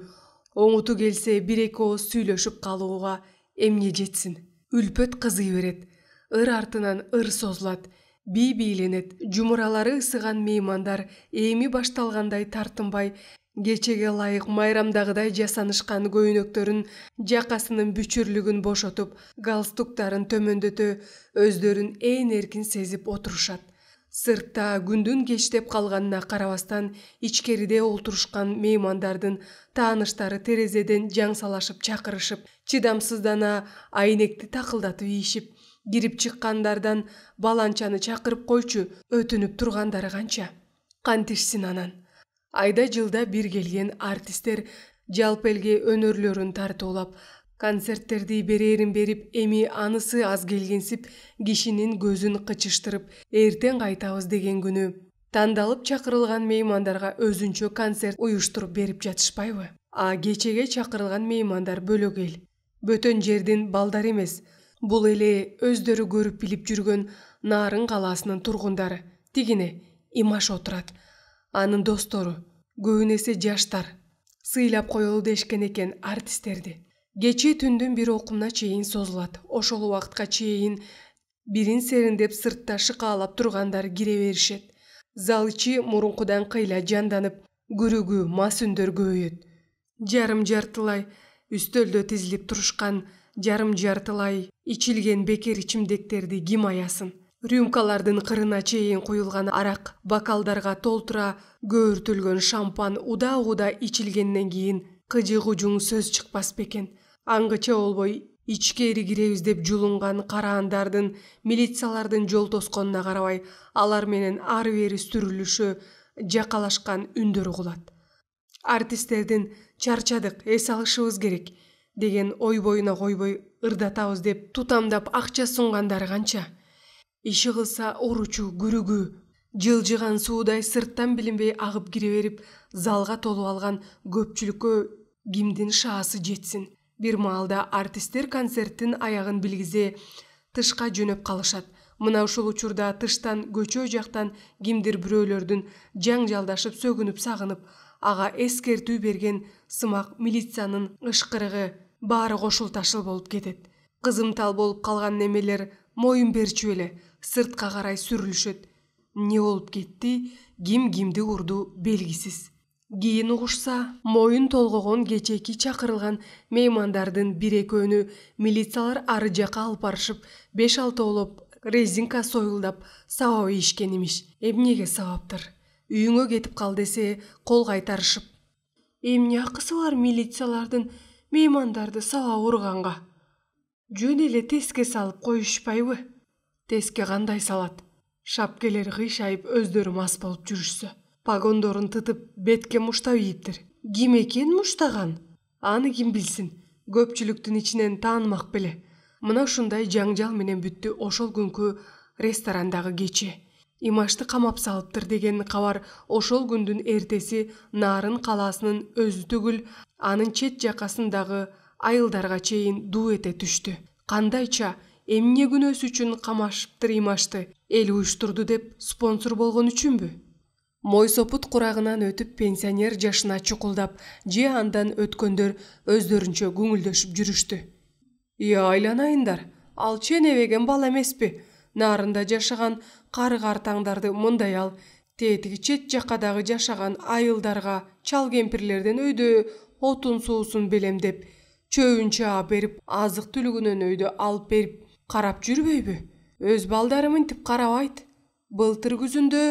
оңуту келсе бир-эки ооз сүйлөшүп калууга эмне жетсин? Үлпөт кызый берет. Ыр артынан ыр созулат. Бийленет. Жумуралары ысыган меймандар эми башталгандай тартынбай, кечеге ылайык майрамдагыдай жасанышкан көйнөктөрүн жакасынын бүчүрлүгүн бошотуп, галстуктарын төмөндөтө, өздөрүн ээн эркин сезип отурушат. Сыртта күндүн кечтеп калганына карабастан, ичкериде олтурушкан меймандардын тааныштары терезеден жаңсалашып чакырышып, чыдамсыздана айнекти такылдатып ийишип, кирип чыккандардан баланчаны чакырып койчу, өтүнүп тургандары канча. Кантишсин анан. Айда жылда бир келген артисттер жалпы элге өнөрлөрүн тартуулап, концерттерди берерин берип, эми анысы аз келгенсип, кишинин көзүн кычыштырып, эртең кайтабыз деген күнү тандалып чакырылган меймандарга өзүнчө концерт уюштуруп берип жатышпайбы? А кечеге чакырылган меймандар бөлөк эл. Бөтөн жердин балдар эмес. Бул эле өздөрү көрүп билип жүргөн Нарын калаасынын тургундары. Тигине Имаш отурат. Анын достору, көбүнесе жаштар, сыйлап коелу дешкен экен артисттерди. Кече түндүн бир окумуна чейин созулат. Ошол убакытка чейин бирин сериндеп сыртта шыкаалап тургандар кире беришет. Зал ичи мурункудан кыйла жанданып, күрүгү, мас үндөр көбөйөт. Жарым-жартылай үстөлдө тизилип турушкан жарым-жартылай ичилген бекер ичимдектерди ким аясын? Рюмкалардын кырына чейин куюлган арак, бокалдарга толтура көөртүлгөн шампан уда ичилгенден кийин кыжы-кужуң сөз чыкпас бекен. Аңгыча болбой ичкери киребиз деп жулунган караандардын, милициялардын жол тосконуна карабай, алар менен ары-бери сүрүлүшө, жакалашкан үндөр угулат. Артисттердин чарчадык, эс алышыбыз керек деген ой боюна койбой ырдатабыз деп тутамдап акча сунгандары канча. Иши кылса оручу, күрүгү, жылжыган суудай сырттан билинбей агып кире берип, залга толуп алган көпчүлүккө кимдин шаасы жетсин? Бир маалда артисттер концерттин аягын билгизе тышка жөнөп калышат. Мына ушул учурда тыштан, көчө жактан кимдир бирөөлөрдүн жаңжалдашып, сөгүнүп, сагынып, ага эскертүү берген сымак милициянын ышкырыгы баары кошул ташыл болуп кетет. Кызымтал болуп калган немелер моюн берчү эле сыртка карай сүрүлүшөт. Не болуп кетти, ким кимди урду белгисиз. Кийин угушса, моюн толгогон кечеки чакырылган меймандардын бир-экөөнү милициялар ары жака алып барышып, 5-6 болуп резинка союлдап сабап ийишкен имиш. Эмнеге сабаптыр? Үйүңө кетип кал десе, кол кайтарышып. Эмне акысы бар милициялардын меймандарды сабап урганга? Жөн эле теске салып коюшпайбы? Теске кандай салат? Шапкелер кыйшайып өздөрү мас болуп жүрүшсө. Погондорун тытып, бетке муштап ийиптир. Ким экен муштаган? Аны ким билсин? Көпчүлүктүн ичинен таанымак беле. Мына ушундай жаңжал менен бүттү ошол күнкү ресторандагы кече. Имашты камап салыптыр деген кабар ошол күндүн эртеси Нарын калаасынын өзү түгүл, анын чет жакасындагы айылдарга чейин дуу эте түштү. Кандайча, эмне күнөөсү үчүн камашыптыр Имашты? Эл уюштурду деп спонсор болгон үчүнбү? Мойсопут курагынан өтүп пенсионер жашына чукулдап, же андан өткөндөр өздөрүнчө көңүлдөшүп жүрүштү. Айланайындар, ал ченебеген бала эмеспи? Нарында жашаган кары-картаңдарды мындай ал, тетиги чет жакадагы жашаган айылдарга чал кемпирлерден өйдө отун суусун белем деп, чөбүн чаап берип, азык түлүгүнөн өйдө алып берип карап жүрбөйбү? Өз балдары мынтип карабайт. Былтыр күзүндө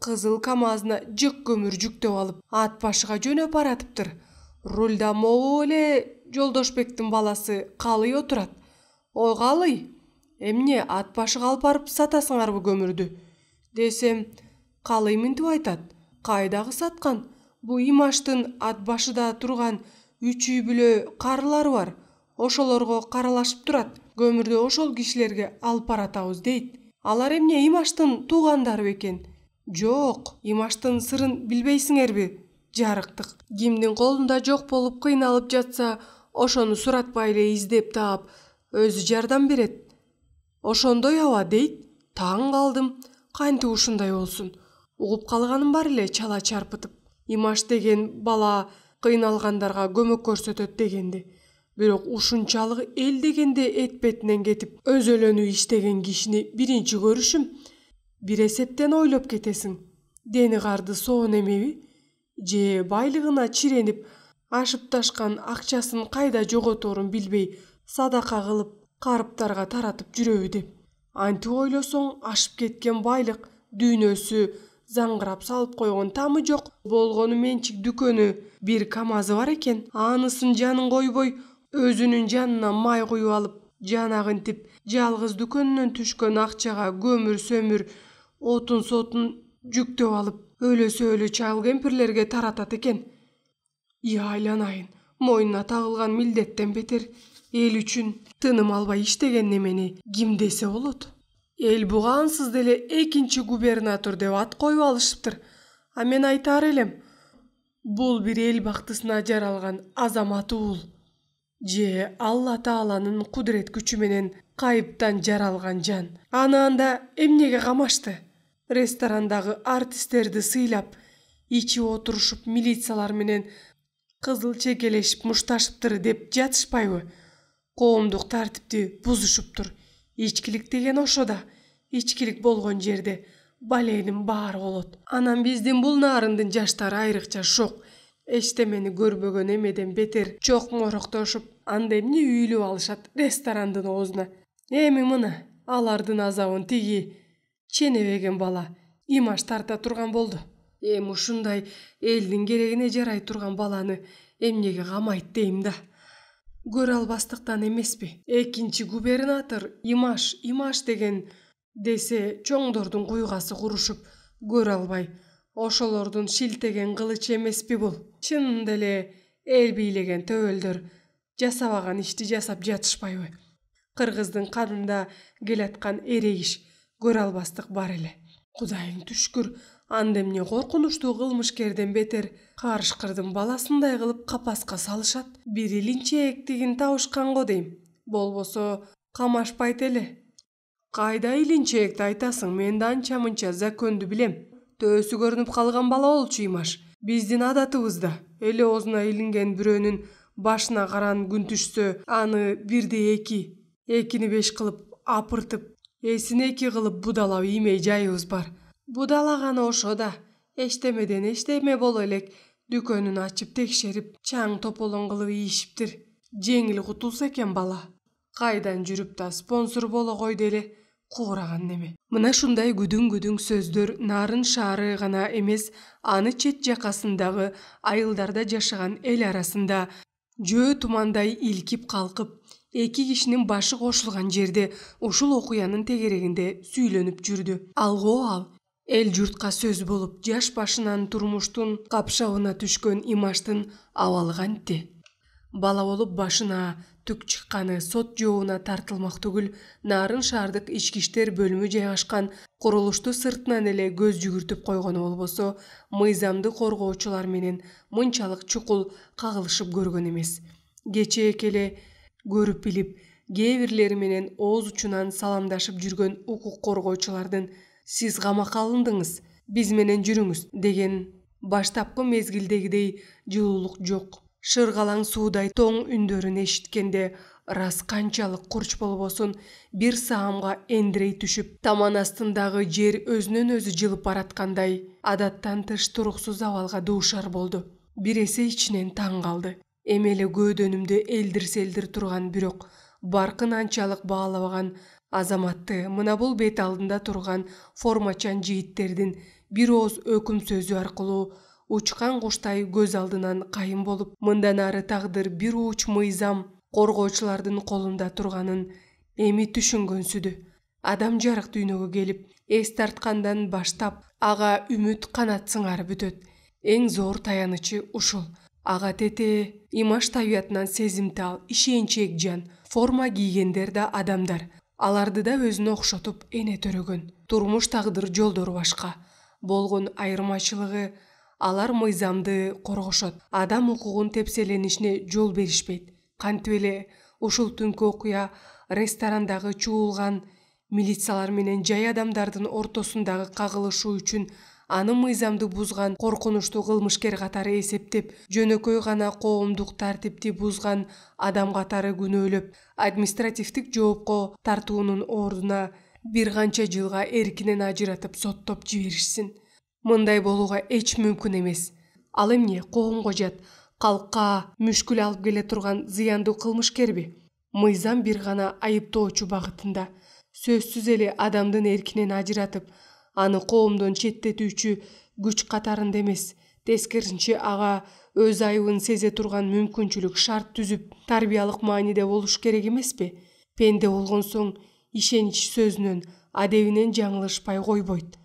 кызыл камазына жык көмүр жүктөп алып, ат башыга жөнөп баратыптыр. Рульда могу эле Жолдошбектин баласы Калый отурат. Ой Калый, эмне ат башыга алып барып сатасыңарбы көмүрдү? Десем, Калый мынтип айтат. Кайдагы саткан? Бу Имаштын ат башыда турган 3 үй бүлө карылары бар. Ошолорго каралашып турат. Көмүрдү ошол кишилерге алып баратабыз дейт. Алар эмне Имаштын туугандары бекен? Жок, Имаштын сырын билбейсиңерби? Жарыктык. Кимдин колунда жок болуп кыйналып жатса, ошону суратпай эле издеп таап, өзү жардам берет. Ошондой аба дейт. Таң калдым. Кантип ушундай болсун? Угуп калганым бар эле чала чарпытып. Имаш деген бала кыйналгандарга көмөк көрсөтөт дегенди. Бирок ушунчалык эл дегенде этпетинен кетип, өзөлөнүү иштеген кишини биринчи көрүшүм. Бир эсептен ойлоп кетесиң. Дени карды соон эмеби? Же байлыгына чиренип, ашып ташкан акчасын кайда жоготорун билбей, садака кылып, карыптарга таратып жүрөбү деп. Антип ойлосоң, ашып кеткен байлык дүйнөсү заңгырап салып койгон тамы жок. Болгону менчик дүкөнү бир камазы бар экен. Анысын жанын койбой, өзүнүн жанына май куюп алып, жанагынтип жалгыз дүкөнүнөн түшкөн акчага көмүр-сөмүр, отун-сотун жүктөп алып, өлө-сөлө чал кемпирлерге таратат экен. Айланайын, мойнуна тагылган милдеттен бетер эл үчүн тыным албай иштеген немени ким десе болот? Эл буга ансыз деле экинчи губернатор деп ат коюп алышыптыр. А мен айтар элем, бул бир эл бактысына жаралган азамат уул. Же Алла Тааланын кудурет күчү менен кайыптан жаралган жан. Аны анда эмнеге камашты? Ресторандагы артисттерди сыйлап, ичип отурушуп, милициялар менен кызыл чекелешип мушташыптыр деп жатышпайбы? Коомдук тартипти бузушуптур. Ичкилик деген ошо да. Ичкилик болгон жерде баленин баары болот. Анан биздин бул Нарындын жаштары айрыкча шок. Эчтемени көрбөгөн эмеден бетер чок мороктошуп, анда эмне үйлүп алышат ресторандын оозуна. Эми мына алардын азабын тиги ченебеген бала Имаш тарта турган болду. Эми ушундай элдин керегине жарай турган баланы эмнеге камайт дейм да. Көрө албастыктан эмеспи? Экинчи губернатор Имаш деген десе, чоңдордун куйгасы курушуп, көрө албай, ошолордун шилтеген кылычы эмеспи бул? Чынында эле эл бийлеген төбөлдөр жасабаган ишти жасап жатышпайбы? Кыргыздын канында келаткан эрегиш, көрө албастык бар эле. Кудайың түшкүр, анда эмне коркунучтуу кылмышкерден бетер карышкырдын баласындай кылып капаска салышат. Бир илинчээктигин табышкан го дейм. Болбосо камашпайт эле. Кайда илинчээкти айтасың? Мен да анча-мынча законду билем. Төөсү көрүнүп калган бала болчу Имаш. Биздин адатыбызда эле оозуна илинген бирөөнүн башына каран күн түшсө, аны 1/2, 2/5 кылып апыртып, эсин 2 кылып будалап иймей жайыбыз бар. Будалаганы ошо да. Эчтемеден эчтеме боло элек дүкөнүн ачып текшерип, чаң тополоң кылып ийишиптир. Жеңил кутулса экен бала. Кайдан жүрүп да спонсор боло койду эле. Куураган неме. Мына шундай күдүң сөздөр Нарын шаары гана эмес, аны чет жакасындагы айылдарда жашаган эл арасында жөө тумандай илкип калкып, эки кишинин башы кошулган жерде ушул окуянын тегерегинде сүйлөнүп жүрдү. Алгоо эл журтка сөз болуп, жаш башынан турмуштун капшабына түшкөн Имаштын абалы кантти? Бала болуп башына түк чыкканы сот жообуна тартылмак түгүл, Нарын шаардык ички иштер бөлүмү жайгашкан курулушту сыртынан эле көз жүгүртүп койгону болбосо, мыйзамды коргоочулар менен мынчалык чукул кагылышып көргөн эмес. Кечээ келе көрүп билип, кээ бирлери менен ооз учунан саламдашып жүргөн укук коргоочулардын «Сиз камакка алындыңыз, биз менен жүрүңүз» деген баштапкы мезгилдегидей жылуулук жок. Шыргалаң суудай тоң үндөрүн эшиткенде Рас канчалык курч болбосун, бир саамга эндирей түшүп, таман астындагы жер өзүнөн өзү жылып бараткандай адаттан тыш туруксуз абалга дуушар болду. Бир эсе ичинен таң калды. Эми эле көөдөнүмдө элдир-селдир турган, бирок баркын анчалык баалабаган азаматты мына бул бет алдында турган формачан жигиттердин бир ооз өкүм сөзү аркылуу учкан куштай көз алдынан кайын болуп, мындан ары тагдыр бир ууч мыйзам коргоочулардын колунда турганын эми түшүнгөнсүдү. Адам жарык дүйнөгө келип, эс тарткандан баштап ага үмүт канат сыңары бүтөт. Эң зор таянычы ушул. Ага тете имаш табиятынан сезимтал, ишенчек жан, форма кийгендер да адамдар. Аларды да өзүнө окшотуп эне төрөгөн. Турмуш тагдыр жолдору башка. Болгон айырмачылыгы алар мыйзамды коргошот. Адам укугун тепселенишине жол беришпейт. Кантип эле ушул түнкү окуя ресторандагы чуулган милициялар менен жай адамдардын ортосундагы кагылышуу үчүн аны мыйзамды бузган коркунучтуу кылмышкер катары эсептеп, жөнөкөй гана коомдук тартипти бузган адам катары күнөөлөп, административдик жоопко тартуунун ордуна бир канча жылга эркинен ажыратып соттоп жиберишсин. Мындай болууга эч мүмкүн эмес. Ал эмне коомго жат, калкка мүшкүл алып келе турган зыяндуу кылмышкерби? Мыйзам бир гана айыптоочу багытында. Сөзсүз эле адамдын эркинен ажыратып, аны коомдон четтетүүчү күч катарында эмес, тескерисинче ага өз айыбын сезе турган мүмкүнчүлүк шарт түзүп, тарбиялык мааниде болуш керек эмеспи? Пенде болгон соң ишенич сөзүнөн, адебинен жаңылышпай койбойт.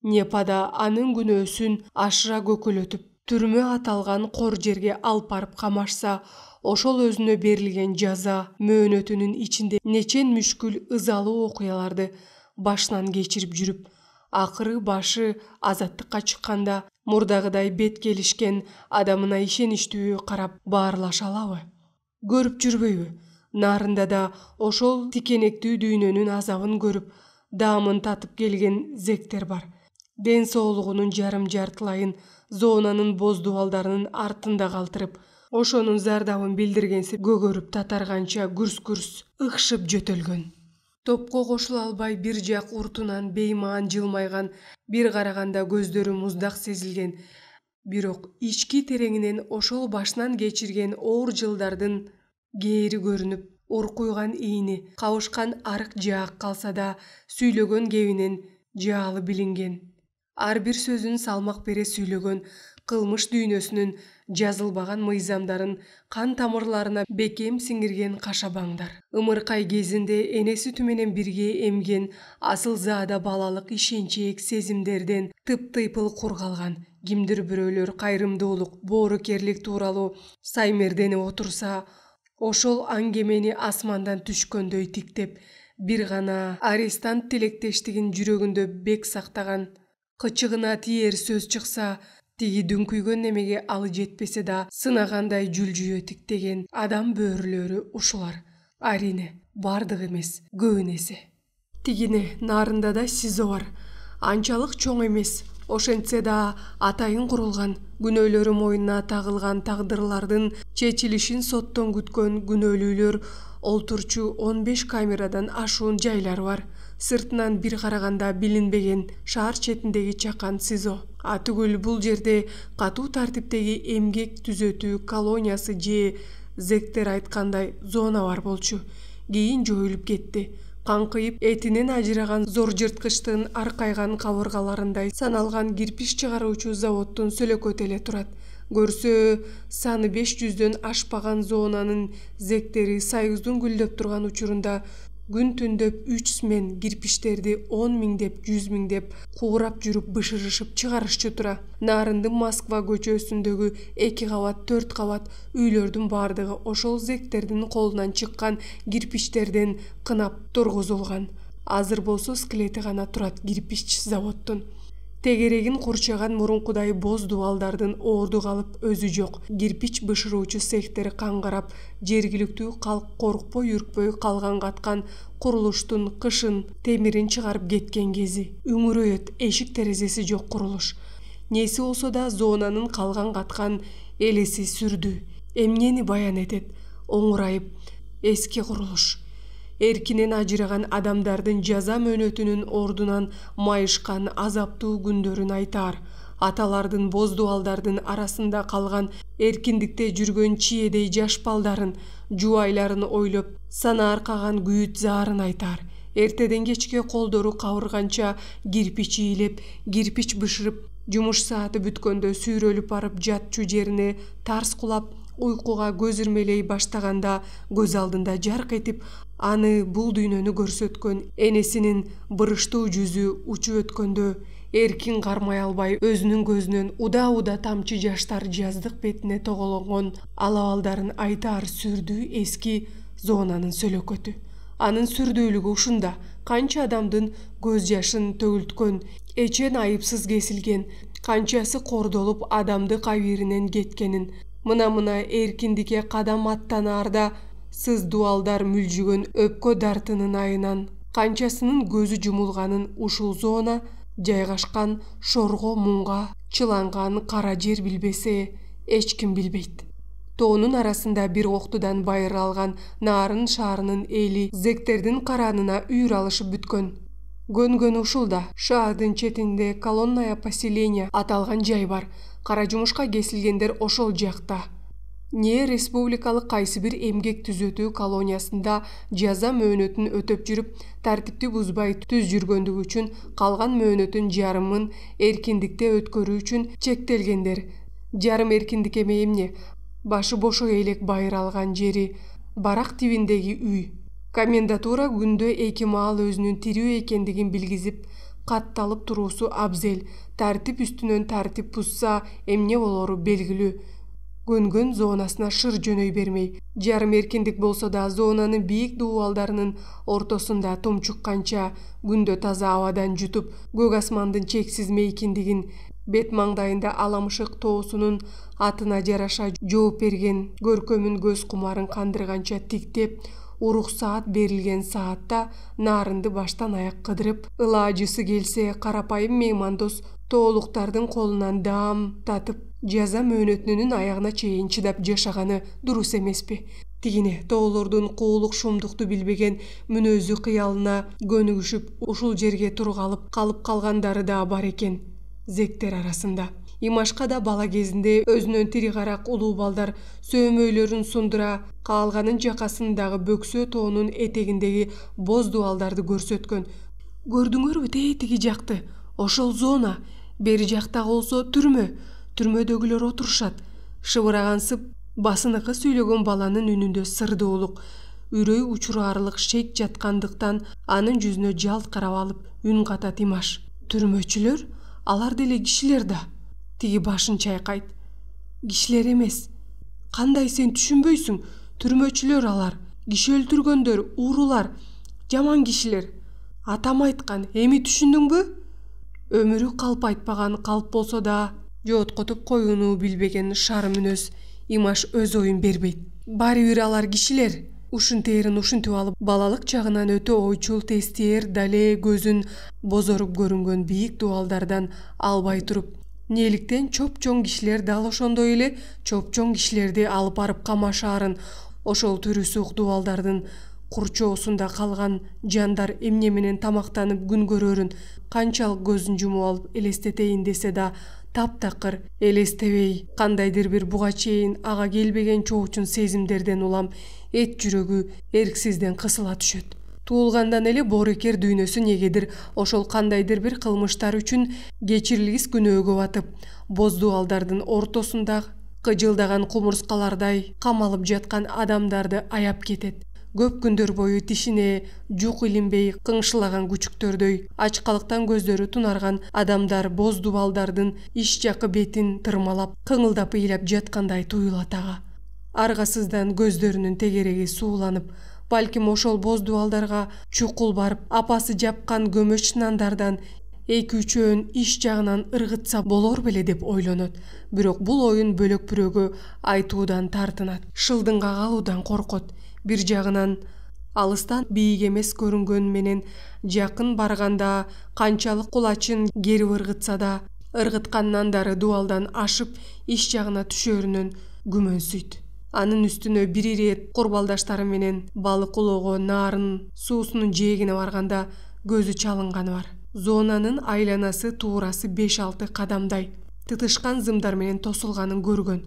Непада анын күнөөсүн ашыра көкөлөтүп, түрмө аталган кор жерге алып барып камашса, ошол өзүнө берилген жаза мөөнөтүнүн ичинде нечен мүшкүл ызалуу окуяларды башынан кечирип жүрүп, акыры башы азаттыкка чыкканда мурдагыдай бет келишкен адамына ишеничтүү карап баарлаша алабы? Көрүп жүрбөйбү? Нарында да ошол тикенектүү дүйнөнүн азабын көрүп, даамын татып келген зектер бар. Ден соолугунун жарым жартылайын зоонанын боздубалдарынын артында калтырып, ошонун зардабын билдиргенси көгөрүп татарганча күрс-күрс ыкшып жөтөлгөн. Топко кошула албай бир жак уртунан беймаан жылмайган, бир караганда көздөрү муздак сезилген, бирок ички тереңинен ошол башынан кечирген оор жылдардын кээри көрүнүп, уркуйган ийни, кабышкан арык жаак калса да, сүйлөгөн кебинен жаалы билинген. Ар бир сөзүн салмак бере сүйлөгөн, кылмыш дүйнөсүнүн жазылбаган мыйзамдарын кан тамырларына бекем сиңирген кашабаңдар. Ымыркай кезинде энеси менен бирге эмген асылзаада балалык ишенчек сезимдерден тыптыйпыл кургалган. Кимдир бирөөлөр кайрымдуулук, боорукерлик тууралуу саймерденип отурса, ошол аңгемени асмандан түшкөндөй тиктеп, бир гана арестант тилектештигин жүрөгүндө бек сактаган, кычыгына тиер сөз чыкса, тиги дүңкүйгөн немеге алы жетпесе да сынагандай жүлжүйө тиктеген адам бөөрөлөрү ушулар. Арине, бардык эмес, көбүнесе. Тигине нарында да СИЗО бар. Анчалык чоң эмес, ошентсе да атайын курулган, күнөөлөрү мойнуна тагылган тагдырлардын чечилишин соттон күткөн күнөөлүүлөр олтурчу 15 камерадан ашуун жайлар бар. Сыртынан бир караганда билинбеген шаар четиндеги чакан СИЗО. Атүгүл бул жерде катуу тартиптеги эмгек түзөтүү колониясы же зектер айткандай зона бар болчу. Кийин жоюлуп кетти. Каңкыйып этинен ажыраган зор жырткычтын аркайган кабыргаларындай саналган кирпич чыгаруучу заводдун сөлөкөтү эле турат. Көрсө саны 500дөн ашпаган зонанын зектери Союздун гүлдөп турган учурунда күн түндөп 3 смен кирпичтерди 10 миңдеп 100 миңдеп куурап жүрүп бышырышып чыгарышчу тура. Нарындын Москва көчөсүндөгү 2 кабат 4 кабат үйлөрдүн бардыгы ошол зектердин колунан чыккан кирпичтерден кынап тургузулган. Азыр болсо скелети гана турат кирпич заводдун. Тегерегин курчаган мурункудай боз дубалдардын орду калып өзү жок. Кирпич бышыруучу цехтер каңгарап, жергиликтүү калк коркпой үркпөй калган каткан курулуштун кышын темирин чыгарып кеткен кези. Үңүрөйөт, эшик терезеси жок курулуш. Неси болсо да зонанын калган каткан элеси сүрдү. Эмнени баян этет? Оңурайып, эски курулуш. Эркинен ажыраган адамдардын жаза мөөнөтүнүн ордунан майышкан азаптуу күндөрүн айтар. Аталардын боз дубалдардын арасында калган эркиндикте жүргөн чиедей жаш балдарын, жубайларын ойлоп, сана аркаган күйүт заарын айтар. Эртеден кечке колдору кабырганча кирпич ийилеп, кирпич бышырып, жумуш сааты бүткөндө сүйрөлүп барып жатчу жерине тарс кулап, уйкуга көз ирмелей баштаганда көз алдында жарк этип, аны бул дүйнөнү көрсөткөн энесинин бырыштуу жүзү учуп өткөндө эркин кармай албай өзүнүн көзүнөн уда тамчы жаштар жаздык бетине тоголонгон алабалдарын айтар сүрдүү эски зонанын сөлөкөтү. Анын сүрдүүлүгү ушунда. Канча адамдын көз жашын төгүлткөн, эчен айыпсыз кесилген, канчасы кордолуп адамды кабиринен кеткенин, мына эркиндикке кадам аттанаарда сыз дубалдар мүлжүгөн өпкө дартынын айынан канчасынын көзү жумулганын ушул зона жайгашкан шорго муңга чыланган кара жер билбесе, эч ким билбейт. Тоонун арасында бир октудан байыр алган Нарын шаарынын эли зектердин каранына үйүр алышып бүткөн. Көнгөн ушулда, шаардын четинде колонная поселения аталган жай бар. Кара жумушка кесилгендер ошол жакта. Не республикалык кайсы бир эмгек түзөтүү колониясында жаза мөөнөтүн өтөп жүрүп, тартипти бузбай түз жүргөндүгү үчүн калган мөөнөтүн жарымын эркиндикте өткөрүү үчүн чектелгендер. Жарым эркиндик эмне? Башы бошо элек байыр алган жери, барак тибиндеги үй. Комендатура күндө 2 маал өзүнүн тирүү экендигин билгизип, катталып туруусу абзел. Тартип үстүнөн тартип бузса эмне болору белгилүү. Көнгөн зонасына шыр жөнөй бермей. Жарым эркиндик болсо да зонанын бийик дубалдарынын ортосунда тумчукканча күндө таза абадан жутуп, көк асмандын чексиз мейкиндигин, бет маңдайында аламышык тоосунун атына жараша жооп берген көркөмүн көз кумарын кандырганча тиктеп, уруксаат берилген саатта Нарынды баштан аяк кыдырып, ылаажысы келсе карапайым меймандос тоолуктардын колунан даам татып, жаза мөөнөтүнүн аягына чейин чыдап жашаганы дурус эмеспи? Тигине тоолордун куулук шумдукту билбеген мүнөзү кыялына көнүгүшүп, ушул жерге тургалып калып калгандары да бар экен зектер арасында. Имашка да бала кезинде өзүнөн тири карак улуу балдар сөөмөйлөрүн сундура, каалганын жакасындагы бөксө тоонун этегиндеги боз дубалдарды көрсөткөн. Көрдүңөрбү тиги жакты? Ошол зона. Бери жакта болсо түрмө. Түрмөдөгүлөр отурушат. Шыбырагансып, басыныкы сүйлөгөн баланын үнүндө сырдуулук, үрөй учураарлык шек жаткандыктан анын жүзүнө жалт карап алып үн катат Имаш. Түрмөчүлөр? Алар деле кишилер да. Тиги башын чайкайт. Кишилер эмес. Кандай сен түшүнбөйсүң? Түрмөчүлөр алар. Киши өлтүргөндөр, уурулар, жаман кишилер. Атам айткан, эми түшүндүңбү? Өмүрү калп айтпаган, калп болсо да жооткотуп коюуну билбеген шар мүнөз Имаш өз оюн бербейт. Баары бир алар кишилер. Ушинтерин ушинтип алып, балалык чагынан өтө ойчул тестиер дале көзүн бозоруп көрүнгөн бийик дубалдардан албай туруп, неликтен чоп-чоң кишилер дал ошондой эле чоп-чоң кишилерди алып барып камашаарын, ошол түрүсүк дубалдардын курчоосунда калган жандар эмне менен тамактанып күн көрөрүн канчалык көзүн жумуп алып элестетейин десе да таптакыр элестебей, кандайдыр бир буга чейин ага келбеген чоочун сезимдерден улам эт жүрөгү эрксизден кысыла түшөт. Туулгандан эле боорекер дүйнөсү негедир ошол кандайдыр бир кылмыштар үчүн кечирилгис күнөөгө батып, боз дубалдардын ортосунда кыжылдаган кумурскалардай камалып жаткан адамдарды аяп кетет. көп күндөр бою тишине жук илинбей кыңшылаган күчүктөрдөй, ачкалыктан көздөрү тунарган адамдар боз дубалдардын иш жакы бетин тырмалап, кыңылдап ыйлап жаткандай туюлат ага. Аргасыздан көздөрүнүн тегереги сууланып, балким ошол боз дубалдарга чукул барып, апасы жапкан көмөч нандардан 2-3 иш жагынан ыргытса болор беле деп ойлонот. Бирок бул оюн бөлөк-бирөөгө айтуудан тартынат. Шылдыңга калуудан коркот. Бир жагынан алыстан бийик эмес көрүнгөн менен жакын барганда канчалык кулачын кери ыргытса да, ыргыткан нандары дубалдан ашып иш жагына түшөрүнөн күмөнсүйт. Анын үстүнө бир ирет курбалдаштары менен балык улоого нарын суусунун жээгине барганда көзү чалынганы бар. Зонанын айланасы туурасы 5-6 кадамдай тытышкан зымдар менен тосулганын көргөн.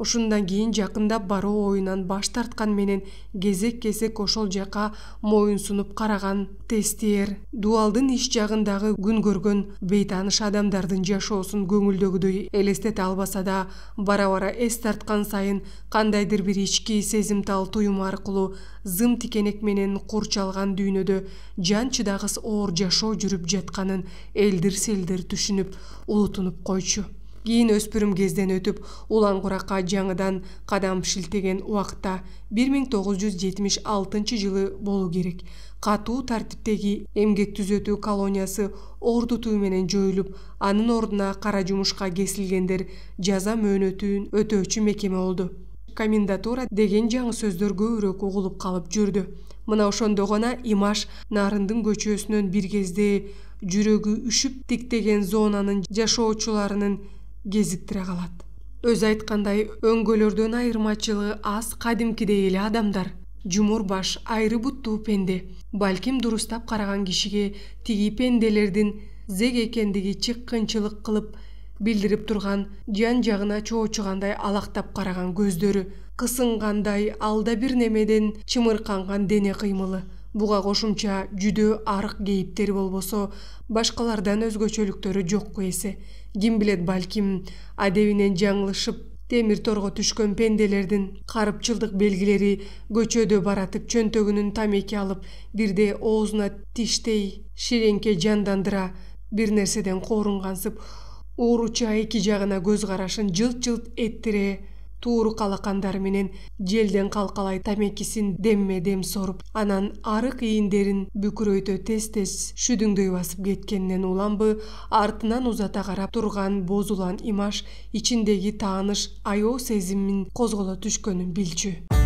Ушундан кийин жакындап баруу оюнан баш тарткан менен кезек-кезек ошол жака моюн сунуп караган тестиер дубалдын иш жагындагы күн көргөн бейтааныш адамдардын жашоосун көңүлдөгүдөй элестете албаса да, бара-бара эс тарткан сайын кандайдыр бир ички сезимтал туюм аркылуу зым тикенек менен курчалган дүйнөдө жан чыдагыс оор жашоо жүрүп жатканын элдир-селдир түшүнүп, улутунуп койчу. Кийин өспүрүм кезден өтүп, улан куракка жаңыдан кадам шилтеген убакта 1976 жылы болуу керек. Катуу тартиптеги эмгек түзөтүү колониясы ордутуу менен жоюлуп, анын ордуна кара жумушка кесилгендер жаза мөөнөтүн өтөөчү мекеме болду. Комендатура деген жаңы сөздөр көбүрөөк угулуп калып жүрдү. Мына ошондо гана Имаш Нарындын көчөсүнөн бир кезде жүрөгү үшүп тиктеген зонанын жашоочуларынын кезиктире калат. Өз айткандай, өңгөлөрдөн айырмачылыгы аз кадимкидей эле адамдар. Жумур баш, айры буттуу пенде. Балким дурустап караган кишиге тиги пенделердин зег экендиги чыккынчылык кылып билдирип турган, жан жагына чоочугандай алактап караган көздөрү, кысынгандай алда бир немеден чымырканган дене кыймылы. Буга кошумча жүдө арык кейиптери болбосо, башкалардан өзгөчөлүктөрү жокку эсе. Ким билет, балким адебинен жаңылышып темир торго түшкөн пенделердин карыпчылдык белгилери көчөдө баратып чөнтөгүнүн тамеки алып, бирде оозуна тиштей ширеңке жандандыра бир нерседен коорунгансып, ууруча эки жагына көз карашын жылт-жылт эттире тууру калакандары менен желден калкалай тамекисин демме-дем соруп, анан арык ийиндерин бүкүрөйтө тез-тез шүдүңдөй басып кеткенинен уланбы, артынан узата карап турган боз улан Имаш ичиндеги тааныш аябоо сезимин козголо түшкөнүн билчү.